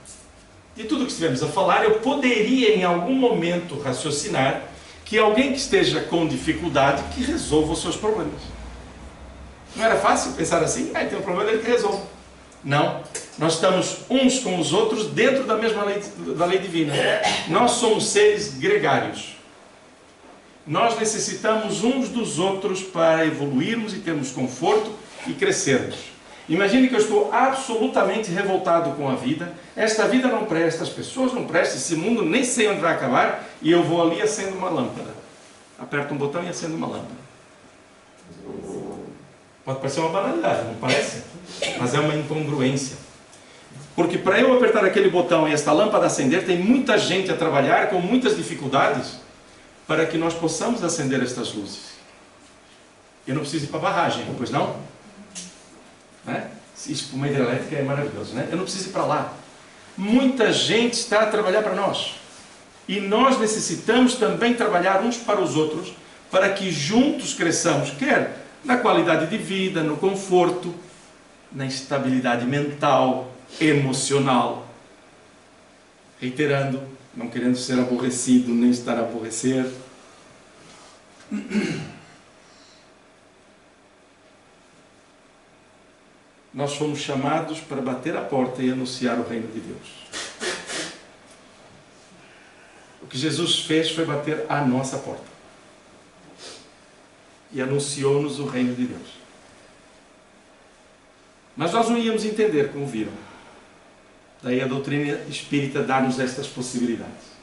De tudo que estivemos a falar, eu poderia em algum momento raciocinar que alguém que esteja com dificuldade, que resolva os seus problemas. Não era fácil pensar assim? Tem um problema dele que resolve. Não. Nós estamos uns com os outros dentro da mesma lei, da lei divina. Nós somos seres gregários. Nós necessitamos uns dos outros para evoluirmos e termos conforto e crescermos. Imagine que eu estou absolutamente revoltado com a vida. Esta vida não presta, as pessoas não prestam, esse mundo nem sei onde vai acabar, e eu vou ali acendo uma lâmpada. Aperto um botão e acendo uma lâmpada. Pode parecer uma banalidade, não parece? Mas é uma incongruência. Porque para eu apertar aquele botão e esta lâmpada acender, tem muita gente a trabalhar com muitas dificuldades para que nós possamos acender estas luzes. Eu não preciso ir para a barragem, pois não? Isso para uma hidrelétrica é maravilhoso, né? Eu não preciso ir para lá. Muita gente está a trabalhar para nós. E nós necessitamos também trabalhar uns para os outros, para que juntos cresçamos, quer na qualidade de vida, no conforto, na estabilidade mental, emocional. Reiterando, não querendo ser aborrecido, nem estar a aborrecer. Nós fomos chamados para bater a porta e anunciar o reino de Deus. O que Jesus fez foi bater à nossa porta. E anunciou-nos o reino de Deus. Mas nós não íamos entender, como viram. Daí a doutrina espírita dá-nos estas possibilidades.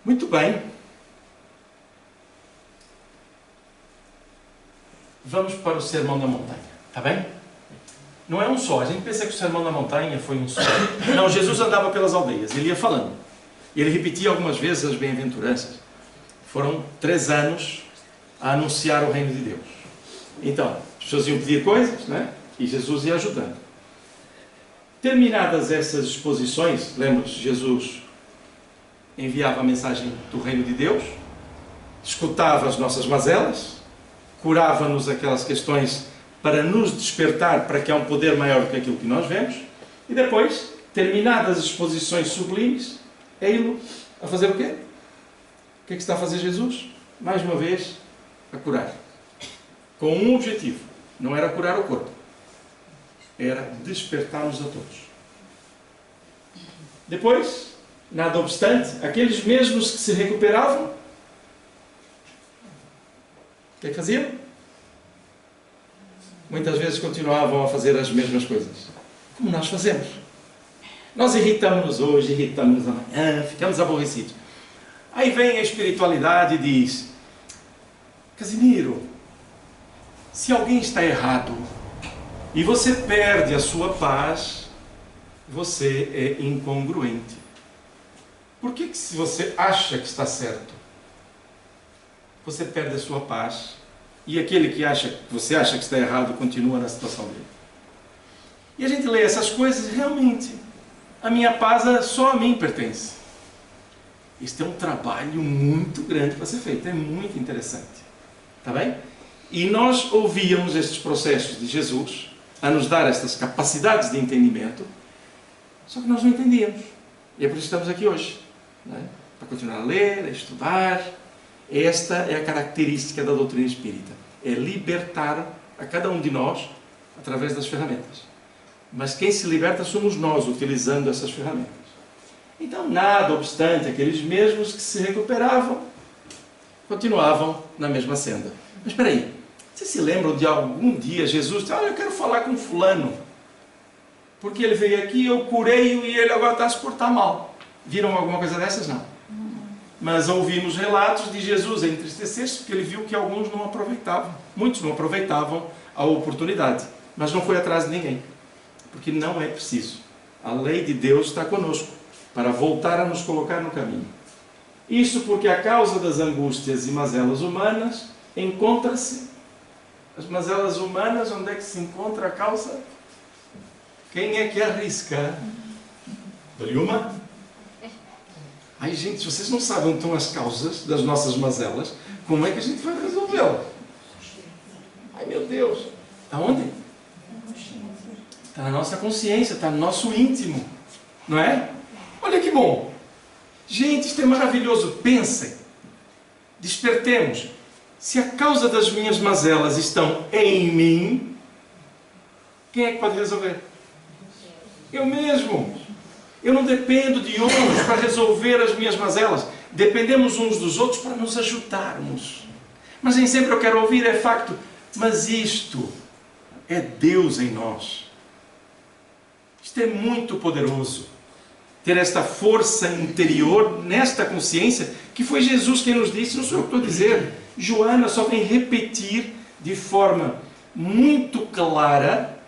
Muito bem. Vamos para o Sermão da Montanha. Está bem? Não é um só. A gente pensa que o Sermão da Montanha foi um só. Não, Jesus andava pelas aldeias. Ele ia falando. E ele repetia algumas vezes as bem-aventuranças. Foram 3 anos a anunciar o reino de Deus. Então, as pessoas iam pedir coisas, né? E Jesus ia ajudando. Terminadas essas exposições, lembra-se, Jesus enviava a mensagem do reino de Deus, escutava as nossas mazelas, curava-nos aquelas questões para nos despertar para que há um poder maior do que aquilo que nós vemos, e depois, terminadas as exposições sublimes, ei-lo a fazer o quê? O que é que está a fazer Jesus? Mais uma vez, a curar. Com um objetivo. Não era curar o corpo. Era despertar-nos a todos. Depois, nada obstante, aqueles mesmos que se recuperavam, o que é que faziam? Muitas vezes continuavam a fazer as mesmas coisas. Como nós fazemos. Nós irritamos-nos hoje, irritamos-nos amanhã, ficamos aborrecidos. Aí vem a espiritualidade e diz: Casimiro, se alguém está errado e você perde a sua paz, você é incongruente. Por que se você acha que está certo, você perde a sua paz e aquele que você acha que está errado continua na situação dele? E a gente lê essas coisas e realmente a minha paz só a mim pertence. Este é um trabalho muito grande para ser feito, é muito interessante. Está bem? E nós ouvíamos estes processos de Jesus a nos dar estas capacidades de entendimento, só que nós não entendíamos. E é por isso que estamos aqui hoje. Não é? Para continuar a ler, a estudar. Esta é a característica da doutrina espírita. É libertar a cada um de nós através das ferramentas. Mas quem se liberta somos nós, utilizando essas ferramentas. Então, nada obstante, aqueles mesmos que se recuperavam, continuavam na mesma senda. Mas espera aí, vocês se lembram de algum dia Jesus disse: eu quero falar com fulano, porque ele veio aqui, eu curei-o e ele agora está a se portar mal. Viram alguma coisa dessas? Não. Mas ouvimos relatos de Jesus a entristecer-se, porque ele viu que alguns não aproveitavam, muitos não aproveitavam a oportunidade, mas não foi atrás de ninguém, porque não é preciso. A lei de Deus está conosco, para voltar a nos colocar no caminho. Isso porque a causa das angústias e mazelas humanas encontra-se. As mazelas humanas, onde é que se encontra a causa? Quem é que arrisca? Dou-lhe uma? Ai, gente, vocês não sabem onde estão as causas das nossas mazelas, como é que a gente vai resolvê-las? Ai, meu Deus! Está onde? Está na nossa consciência, está no nosso íntimo. Não é? Olha que bom! Gente, isto é maravilhoso. Pensem. Despertemos. Se a causa das minhas mazelas estão em mim, quem é que pode resolver? Eu mesmo. Eu não dependo de outros para resolver as minhas mazelas. Dependemos uns dos outros para nos ajudarmos. Mas nem sempre eu quero ouvir, é facto. Mas isto é Deus em nós. Isto é muito poderoso. Ter esta força interior, nesta consciência, que foi Jesus quem nos disse, não sou eu que estou a dizer. Joana só vem repetir de forma muito clara,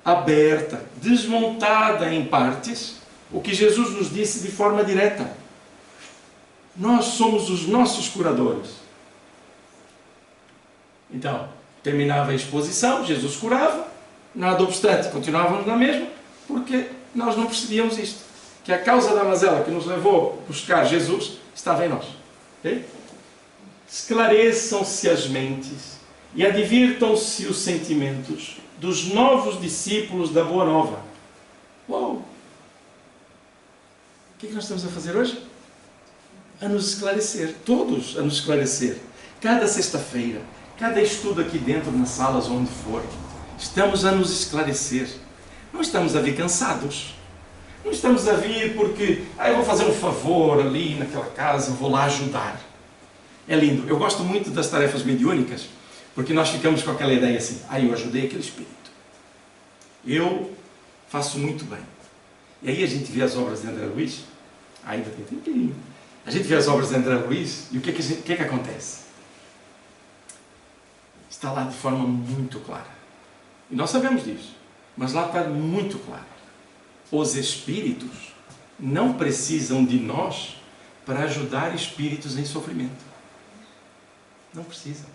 aberta, desmontada em partes, o que Jesus nos disse de forma direta. Nós somos os nossos curadores. Então, terminava a exposição, Jesus curava, nada obstante, continuávamos na mesma, porque nós não percebíamos isto. Que a causa da mazela que nos levou a buscar Jesus estava em nós. Okay? Esclareçam-se as mentes e advirtam-se os sentimentos dos novos discípulos da Boa Nova. Uau! O que é que nós estamos a fazer hoje? A nos esclarecer. Todos a nos esclarecer. Cada sexta-feira, cada estudo aqui dentro, nas salas, onde for, estamos a nos esclarecer. Não estamos a vir cansados. Não estamos a vir porque, eu vou fazer um favor ali naquela casa, vou lá ajudar. É lindo. Eu gosto muito das tarefas mediúnicas, porque nós ficamos com aquela ideia assim, eu ajudei aquele espírito. Eu faço muito bem. E aí a gente vê as obras de André Luiz, ainda tem tempinho. A gente vê as obras de André Luiz e o que é que acontece? Está lá de forma muito clara. E nós sabemos disso, mas lá está muito claro. Os espíritos não precisam de nós para ajudar espíritos em sofrimento. Não precisam.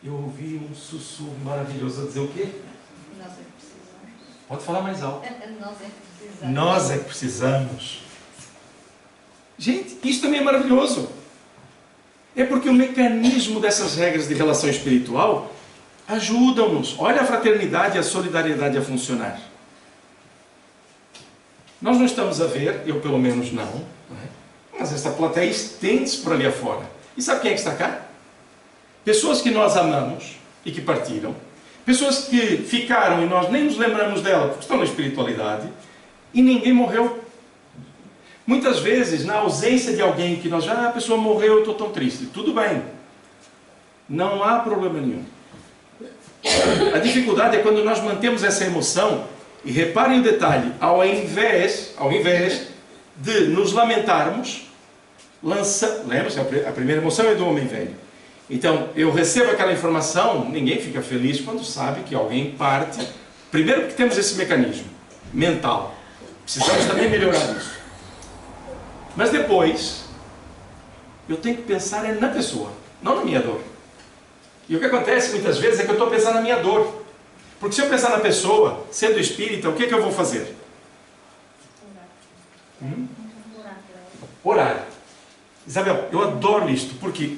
Eu ouvi um sussurro maravilhoso a dizer o quê? Nós é que precisamos. Pode falar mais alto. Nós é que precisamos. Nós é que precisamos. Gente, isto também é maravilhoso. É porque o mecanismo dessas regras de relação espiritual ajudam-nos. Olha a fraternidade e a solidariedade a funcionar. Nós não estamos a ver, eu pelo menos não é? Mas esta plateia estende-se por ali afora. E sabe quem é que está cá? Pessoas que nós amamos e que partiram. Pessoas que ficaram e nós nem nos lembramos dela porque estão na espiritualidade. E ninguém morreu. Muitas vezes, na ausência de alguém que nós já, a pessoa morreu, eu estou tão triste. Tudo bem. Não há problema nenhum. A dificuldade é quando nós mantemos essa emoção, e reparem o detalhe, ao invés de nos lamentarmos, lembra-se, a primeira emoção é do homem velho. Então, eu recebo aquela informação, ninguém fica feliz quando sabe que alguém parte. Primeiro porque temos esse mecanismo mental. Precisamos também melhorar isso. Mas depois, eu tenho que pensar na pessoa, não na minha dor. E o que acontece muitas vezes é que eu estou pensando na minha dor. Porque se eu pensar na pessoa, sendo espírita, o que é que eu vou fazer? Orar. Isabel, eu adoro isto, porque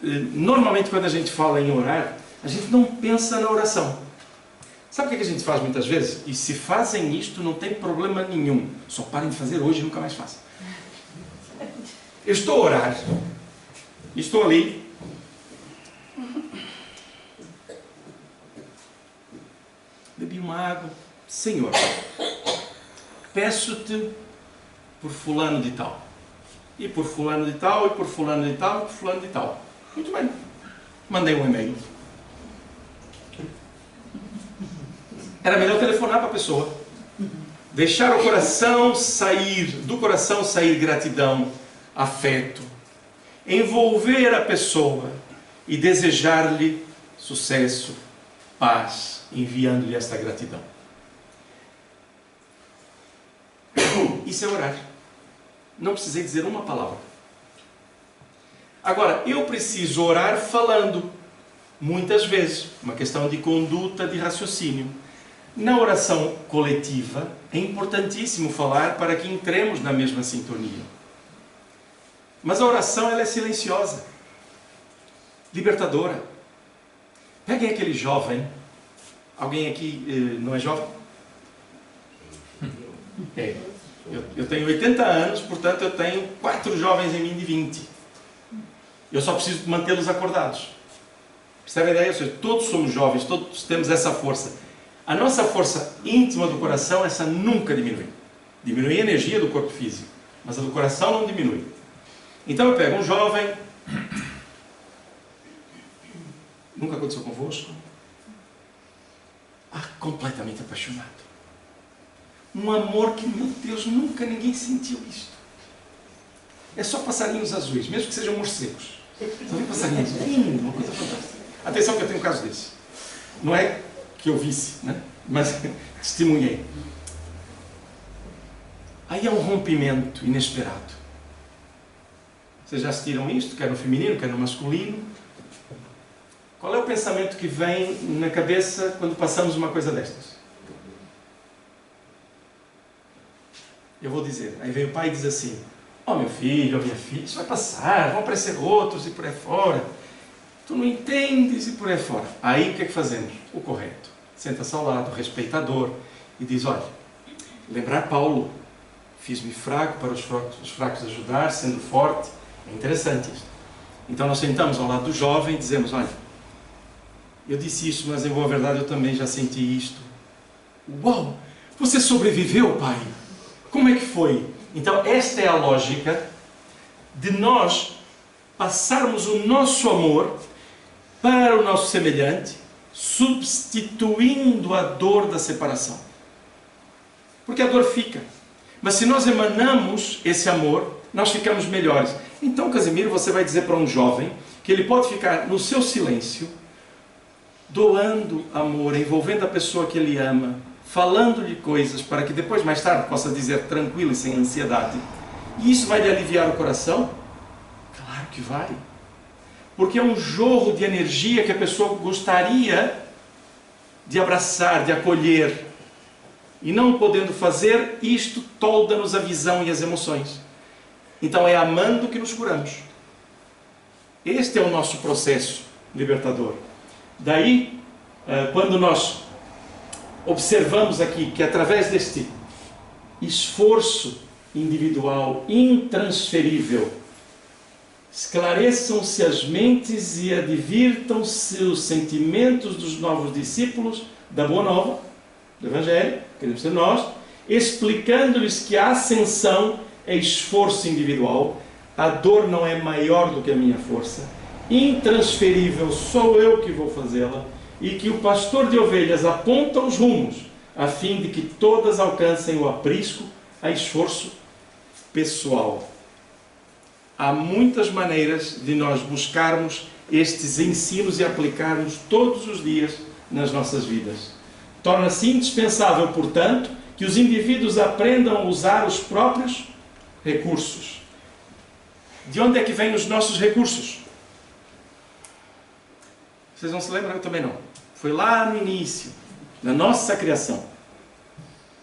normalmente quando a gente fala em orar, a gente não pensa na oração. Sabe o que a gente faz muitas vezes? E se fazem isto, não tem problema nenhum. Só parem de fazer hoje e nunca mais façam. Eu estou a orar. Estou ali. Bebi uma água. Senhor, peço-te por fulano de tal. E por fulano de tal, e por fulano de tal, e por fulano de tal. Muito bem. Mandei um e-mail. Era melhor telefonar para a pessoa. Deixar o coração sair, do coração sair gratidão, afeto. Envolver a pessoa e desejar-lhe sucesso, paz, enviando-lhe esta gratidão. Isso é orar. Não precisei dizer uma palavra. Agora, eu preciso orar falando. Muitas vezes. Uma questão de conduta, de raciocínio. Na oração coletiva, é importantíssimo falar para que entremos na mesma sintonia. Mas a oração, ela é silenciosa. Libertadora. Peguem aquele jovem. Alguém aqui não é jovem? É. Eu tenho 80 anos, portanto eu tenho 4 jovens em mim de 20. Eu só preciso mantê-los acordados. Percebe a ideia? Ou seja, todos somos jovens, todos temos essa força. A nossa força íntima do coração, essa nunca diminui. Diminui a energia do corpo físico, mas a do coração não diminui. Então eu pego um jovem... Nunca aconteceu convosco? Completamente apaixonado. Um amor que, meu Deus, nunca ninguém sentiu isto. É só passarinhos azuis, mesmo que sejam morcegos. Só vem passarinhos, lindo, uma coisa fantástica. Atenção que eu tenho um caso desse. Não é que eu visse, né? Mas testemunhei. Aí é um rompimento inesperado. Vocês já assistiram isto, quer no feminino, quer no masculino. Qual é o pensamento que vem na cabeça quando passamos uma coisa destas? Eu vou dizer. Aí vem o pai e diz assim: ó meu filho, ó minha filha, isso vai passar, vão aparecer outros e por aí fora. Tu não entendes e por aí fora. Aí o que é que fazemos? O correto. Senta-se ao lado, respeitador, e diz: olha, lembrar Paulo, fiz-me fraco para os fracos ajudar, sendo forte. É interessante isto. Então nós sentamos ao lado do jovem e dizemos: olha, eu disse isso, mas em boa verdade eu também já senti isto. Uau! Você sobreviveu, pai? Como é que foi? Então esta é a lógica de nós passarmos o nosso amor para o nosso semelhante, substituindo a dor da separação. Porque a dor fica. Mas se nós emanamos esse amor, nós ficamos melhores. Então, Casimiro, você vai dizer para um jovem que ele pode ficar no seu silêncio, doando amor, envolvendo a pessoa que ele ama, falando-lhe coisas para que depois, mais tarde, possa dizer tranquilo e sem ansiedade. E isso vai lhe aliviar o coração? Claro que vai. Porque é um jorro de energia que a pessoa gostaria de abraçar, de acolher. E não podendo fazer, isto tolda-nos a visão e as emoções. Então é amando que nos curamos. Este é o nosso processo libertador. Daí, quando nós observamos aqui que através deste esforço individual intransferível, esclareçam-se as mentes e advirtam-se os sentimentos dos novos discípulos da Boa Nova, do Evangelho, queremos ser nós, explicando-lhes que a ascensão é esforço individual, a dor não é maior do que a minha força, intransferível, sou eu que vou fazê-la, e que o pastor de ovelhas aponta os rumos, a fim de que todas alcancem o aprisco a esforço pessoal. Há muitas maneiras de nós buscarmos estes ensinos e aplicarmos todos os dias nas nossas vidas. Torna-se indispensável, portanto, que os indivíduos aprendam a usar os próprios recursos. De onde é que vêm os nossos recursos? Vocês não se lembram? Eu também não. Foi lá no início, na nossa criação.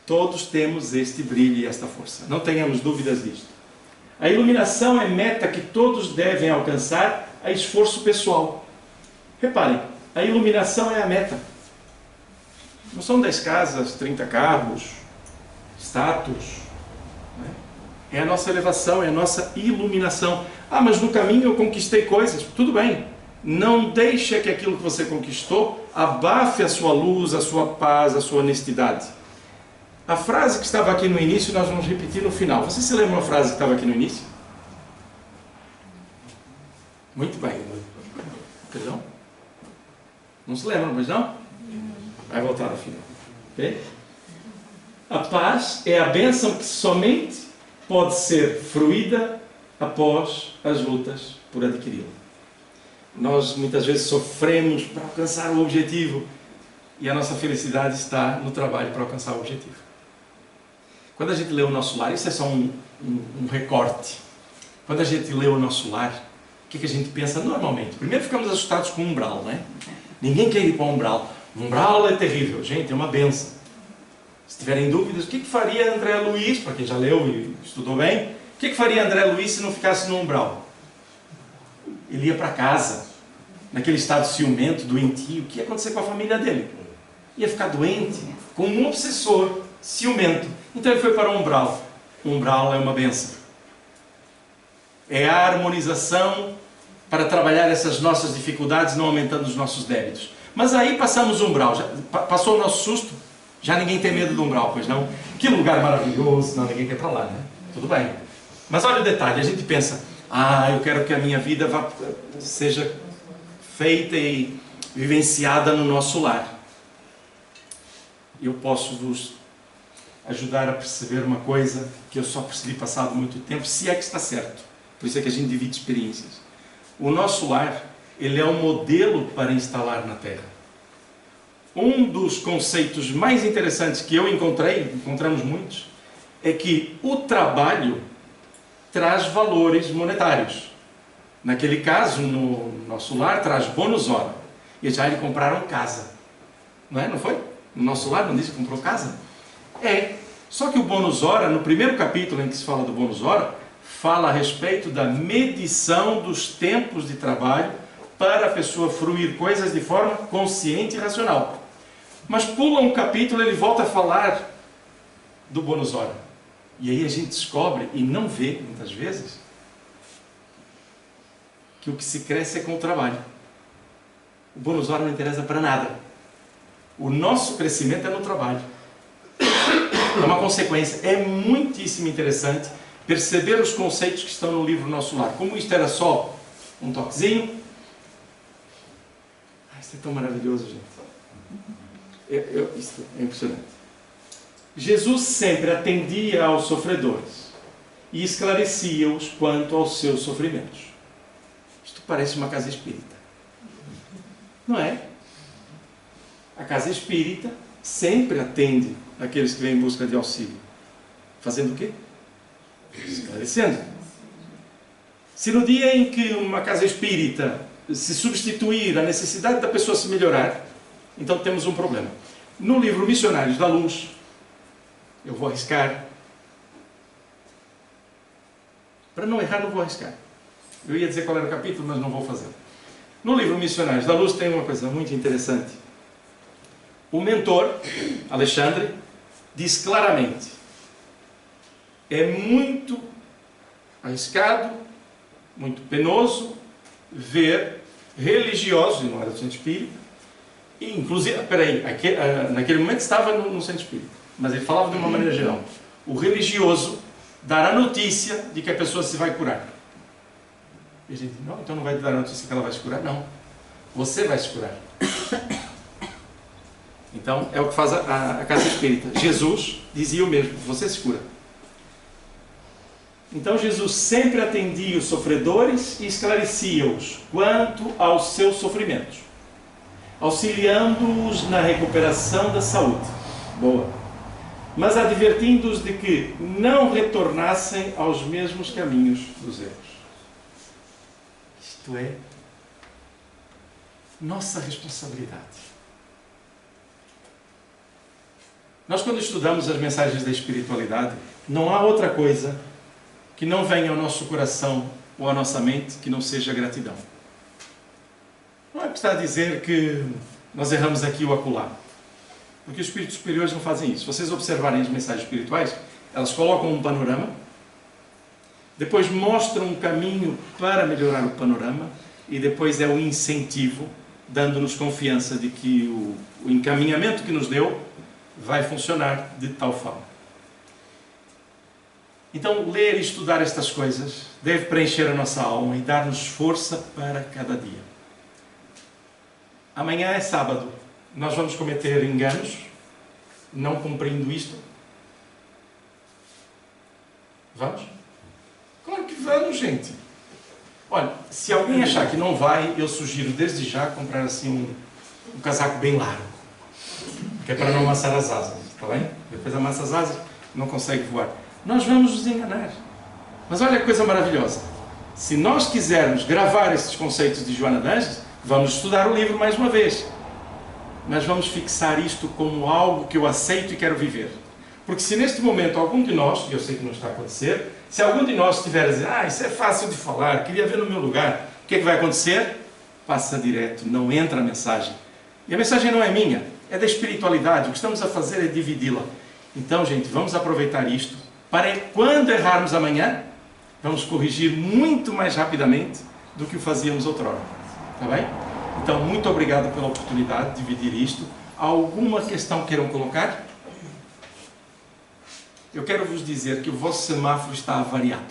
Todos temos este brilho e esta força. Não tenhamos dúvidas disto. A iluminação é meta que todos devem alcançar a esforço pessoal. Reparem, a iluminação é a meta. Não são 10 casas, 30 carros, status. É a nossa elevação, é a nossa iluminação. Ah, mas no caminho eu conquistei coisas. Tudo bem. Não deixe que aquilo que você conquistou abafe a sua luz, a sua paz, a sua honestidade. A frase que estava aqui no início, nós vamos repetir no final. Você se lembra uma frase que estava aqui no início? Muito bem. Perdão? Não se lembra, mas não? Vai voltar ao final. Okay? A paz é a bênção que somente pode ser fruída após as lutas por adquiri-la. Nós muitas vezes sofremos para alcançar o objetivo e a nossa felicidade está no trabalho para alcançar o objetivo. Quando a gente lê o Nosso Lar, isso é só um recorte. Quando a gente lê o Nosso Lar, o que a gente pensa normalmente? Primeiro ficamos assustados com o umbral, né? Ninguém quer ir para o umbral. O umbral é terrível, gente, é uma benção. Se tiverem dúvidas, o que faria André Luiz, para quem já leu e estudou bem, o que faria André Luiz se não ficasse no umbral? Ele ia para casa, naquele estado ciumento, doentio. O que ia acontecer com a família dele? Ia ficar doente, com um obsessor ciumento. Então ele foi para o umbral. O umbral é uma bênção. É a harmonização para trabalhar essas nossas dificuldades, não aumentando os nossos débitos. Mas aí passamos o umbral, passou o nosso susto, já ninguém tem medo do umbral, pois não? Que lugar maravilhoso, não, ninguém quer para lá, né? Tudo bem. Mas olha o detalhe, a gente pensa, eu quero que a minha vida seja feita e vivenciada no nosso lar. Eu posso vos ajudar a perceber uma coisa que eu só percebi passado muito tempo, se é que está certo. Por isso é que a gente divide experiências. O nosso lar, ele é um modelo para instalar na Terra. Um dos conceitos mais interessantes que eu encontramos muitos, é que o trabalho traz valores monetários. Naquele caso, no nosso lar, traz bônus hora. E já lhe compraram casa. Não é? Não foi? No nosso lar, não disse que comprou casa? É. Só que o bônus hora, no primeiro capítulo em que se fala do bônus hora, fala a respeito da medição dos tempos de trabalho para a pessoa fruir coisas de forma consciente e racional. Mas pula um capítulo e ele volta a falar do bônus hora. E aí a gente descobre, e não vê muitas vezes, que o que se cresce é com o trabalho. O bônus hora não interessa para nada. O nosso crescimento é no trabalho. É uma consequência. É muitíssimo interessante perceber os conceitos que estão no livro Nosso Lar. Como isto era só um toquezinho. Isso é tão maravilhoso, gente. Isso é impressionante. Jesus sempre atendia aos sofredores e esclarecia-os quanto aos seus sofrimentos. Isto parece uma casa espírita. Não é? A casa espírita sempre atende aqueles que vêm em busca de auxílio. Fazendo o quê? Esclarecendo. Se no dia em que uma casa espírita se substituir a necessidade da pessoa se melhorar, então temos um problema. No livro Missionários da Luz, eu vou arriscar. Para não errar, não vou arriscar. Eu ia dizer qual era o capítulo, mas não vou fazer. No livro Missionários da Luz tem uma coisa muito interessante. O mentor, Alexandre, diz claramente: é muito arriscado, muito penoso ver religiosos, não era do centro espírita, e inclusive, naquele momento estava no centro espírita, mas ele falava de uma maneira geral, o religioso dar a notícia de que a pessoa se vai curar. E a gente, não, então não vai dar a notícia que ela vai se curar? Não, você vai se curar. Então é o que faz a casa espírita. Jesus dizia o mesmo: você se cura. Então Jesus sempre atendia os sofredores e esclarecia-os quanto aos seus sofrimentos, auxiliando-os na recuperação da saúde. Boa. Mas advertindo-os de que não retornassem aos mesmos caminhos dos erros. Isto é nossa responsabilidade. Nós, quando estudamos as mensagens da espiritualidade, não há outra coisa que não venha ao nosso coração ou à nossa mente que não seja gratidão. Não é que está a dizer que nós erramos aqui ou acolá, porque os espíritos superiores não fazem isso. Se vocês observarem as mensagens espirituais, elas colocam um panorama, depois mostram um caminho para melhorar o panorama e depois é um incentivo, dando-nos confiança de que o encaminhamento que nos deu vai funcionar de tal forma. Então, ler e estudar estas coisas deve preencher a nossa alma e dar-nos força para cada dia. Amanhã é sábado. Nós vamos cometer enganos, não cumprindo isto? Vamos? Claro que vamos, gente. Olha, se alguém achar que não vai, eu sugiro desde já comprar assim um casaco bem largo, que é para não amassar as asas, está bem? Depois amassa as asas, não consegue voar. Nós vamos nos enganar. Mas olha que coisa maravilhosa. Se nós quisermos gravar esses conceitos de Joana de Ângeles, vamos estudar o livro mais uma vez. Mas vamos fixar isto como algo que eu aceito e quero viver. Porque se neste momento algum de nós, e eu sei que não está a acontecer, se algum de nós estiver a dizer, isso é fácil de falar, queria ver no meu lugar, o que é que vai acontecer? Passa direto, não entra a mensagem. E a mensagem não é minha, é da espiritualidade. O que estamos a fazer é dividi-la. Então, gente, vamos aproveitar isto para quando errarmos amanhã, vamos corrigir muito mais rapidamente do que o fazíamos outrora. Está bem? Então, muito obrigado pela oportunidade de dividir isto. Há alguma questão que queiram colocar? Eu quero vos dizer que o vosso semáforo está avariado.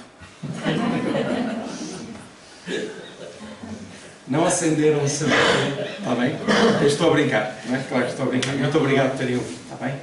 Não acenderam o semáforo, está bem? Eu estou a brincar, não é? Claro que estou a brincar. Muito obrigado por terem ouvido, está bem?